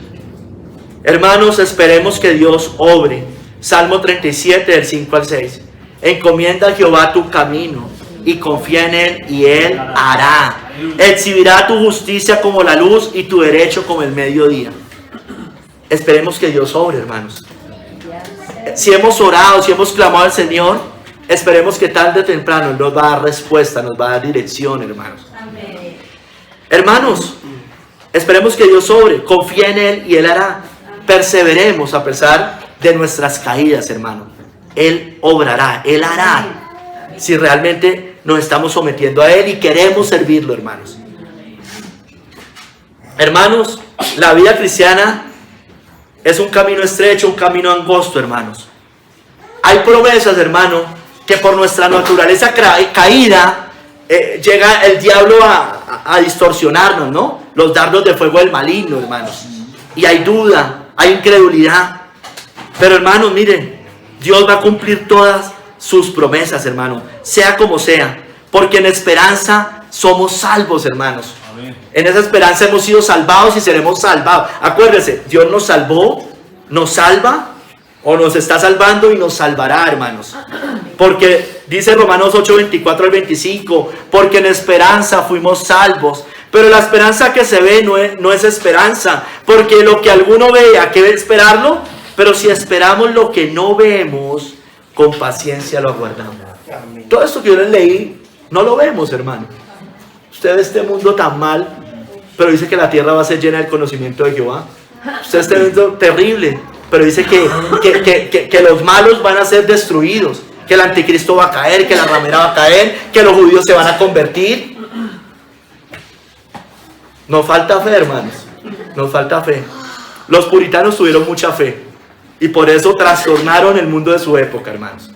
Hermanos, esperemos que Dios obre. Salmo 37 del 5 al 6. Encomienda a Jehová tu camino y confía en Él y Él hará. Exhibirá tu justicia como la luz y tu derecho como el mediodía. Esperemos que Dios obre, hermanos. Si hemos orado, si hemos clamado al Señor, esperemos que tarde o temprano Él nos va a dar respuesta, nos va a dar dirección, hermanos. Amén. Hermanos, Esperemos que Dios obre, confía en Él y Él hará. Perseveremos a pesar de nuestras caídas, hermano. Él obrará, Él hará, si realmente nos estamos sometiendo a Él y queremos servirlo, hermanos. Hermanos, la vida cristiana es un camino estrecho, un camino angosto, hermanos. Hay promesas, hermano, que por nuestra naturaleza caída llega el diablo a distorsionarnos, ¿no? Los dardos de fuego del maligno, hermanos. Y hay duda, hay incredulidad. Pero, hermanos, miren, Dios va a cumplir todas sus promesas, hermano, sea como sea, porque en esperanza somos salvos, hermanos. Amén. En esa esperanza hemos sido salvados y seremos salvados. Acuérdense, Dios nos salvó, nos salva, o nos está salvando y nos salvará, hermanos. Porque dice Romanos 8, 24 al 25, porque en esperanza fuimos salvos. Pero la esperanza que se ve no es esperanza, porque lo que alguno ve, ¿a qué esperarlo? Pero si esperamos lo que no vemos, con paciencia lo aguardamos. Todo esto que yo les leí, no lo vemos, hermano. Usted ve este mundo tan mal, pero dice que la tierra va a ser llena del conocimiento de Jehová. Usted ve este mundo terrible, pero dice que los malos van a ser destruidos, que el anticristo va a caer, que la ramera va a caer, que los judíos se van a convertir. Nos falta fe, hermanos, nos falta fe. Los puritanos tuvieron mucha fe y por eso trastornaron el mundo de su época, hermanos.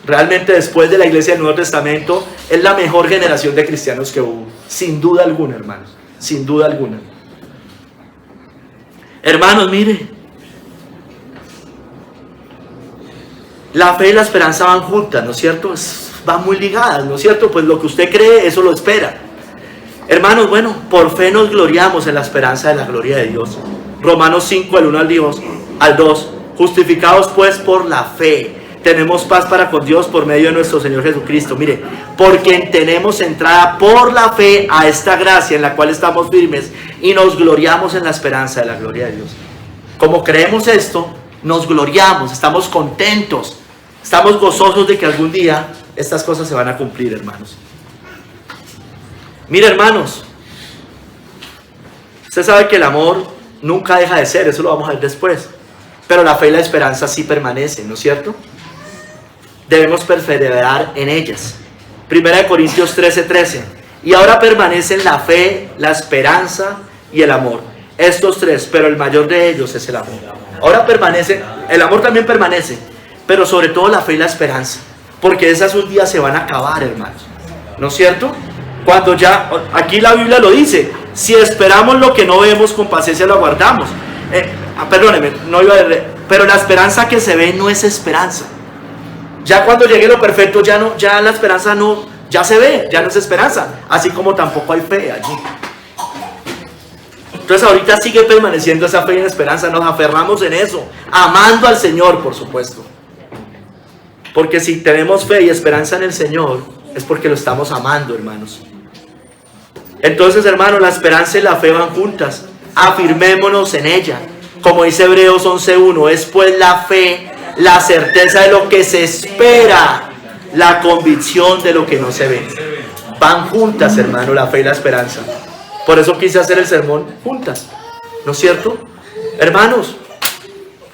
Realmente después de la iglesia del Nuevo Testamento es la mejor generación de cristianos que hubo, sin duda alguna, hermanos, sin duda alguna. Hermanos, mire, la fe y la esperanza van juntas, ¿no es cierto? Van muy ligadas, ¿no es cierto? Pues lo que usted cree, eso lo espera. Hermanos, bueno, por fe nos gloriamos en la esperanza de la gloria de Dios. Romanos 5, del 1 al 2. Justificados pues por la fe, tenemos paz para con Dios por medio de nuestro Señor Jesucristo. Mire, porque tenemos entrada por la fe a esta gracia en la cual estamos firmes y nos gloriamos en la esperanza de la gloria de Dios. Como creemos esto, nos gloriamos, estamos contentos, estamos gozosos de que algún día estas cosas se van a cumplir, hermanos. Mire, hermanos, usted sabe que el amor nunca deja de ser, eso lo vamos a ver después, pero la fe y la esperanza sí permanecen, ¿no es cierto? Debemos perseverar en ellas. 1 Corintios 13:13. Y ahora permanecen la fe, la esperanza y el amor. Estos tres, pero el mayor de ellos es el amor. Ahora permanece, el amor también permanece, pero sobre todo la fe y la esperanza, porque esas un día se van a acabar, hermanos, ¿no es cierto? Cuando ya, aquí la Biblia lo dice, si esperamos lo que no vemos, con paciencia lo aguardamos. Perdóneme, no iba a decir, pero la esperanza que se ve no es esperanza. Ya cuando llegue lo perfecto, ya la esperanza no, ya se ve, ya no es esperanza, así como tampoco hay fe allí. Entonces ahorita sigue permaneciendo esa fe y esperanza, nos aferramos en eso, amando al Señor, por supuesto. Porque si tenemos fe y esperanza en el Señor, es porque lo estamos amando, hermanos. Entonces, hermanos, la esperanza y la fe van juntas. Afirmémonos en ella. Como dice Hebreos 11:1, es pues la fe, la certeza de lo que se espera, la convicción de lo que no se ve. Van juntas, hermano, la fe y la esperanza. Por eso quise hacer el sermón juntas, ¿no es cierto? Hermanos,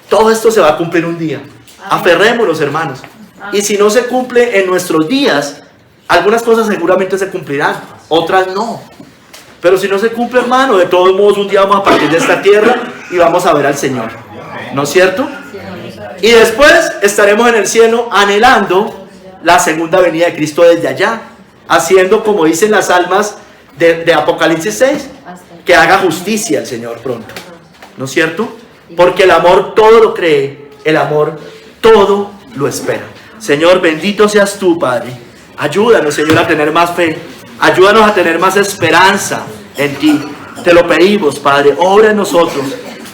todo esto se va a cumplir un día. Aferrémonos, hermanos. Y si no se cumple en nuestros días, algunas cosas seguramente se cumplirán, otras no. Pero si no se cumple, hermano, de todos modos un día vamos a partir de esta tierra y vamos a ver al Señor, ¿no es cierto? Y después estaremos en el cielo anhelando la segunda venida de Cristo desde allá, haciendo como dicen las almas de Apocalipsis 6, que haga justicia el Señor pronto, ¿no es cierto? Porque el amor todo lo cree, el amor todo lo espera. Señor, bendito seas tú, Padre. Ayúdanos, Señor, a tener más fe. Ayúdanos a tener más esperanza en ti. Te lo pedimos, Padre. Obra en nosotros.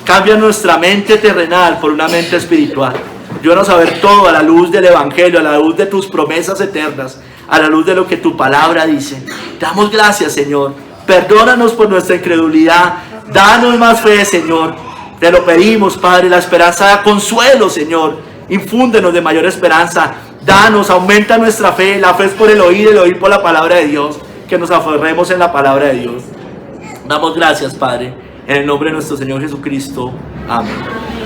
Cambia nuestra mente terrenal por una mente espiritual. Ayúdanos a ver todo a la luz del Evangelio, a la luz de tus promesas eternas, a la luz de lo que tu palabra dice. Te damos gracias, Señor. Perdónanos por nuestra incredulidad. Danos más fe, Señor. Te lo pedimos, Padre. La esperanza da consuelo, Señor. Infúndenos de mayor esperanza. Danos, aumenta nuestra fe. La fe es por el oír por la palabra de Dios. Que nos aferremos en la palabra de Dios. Damos gracias, Padre. En el nombre de nuestro Señor Jesucristo. Amén.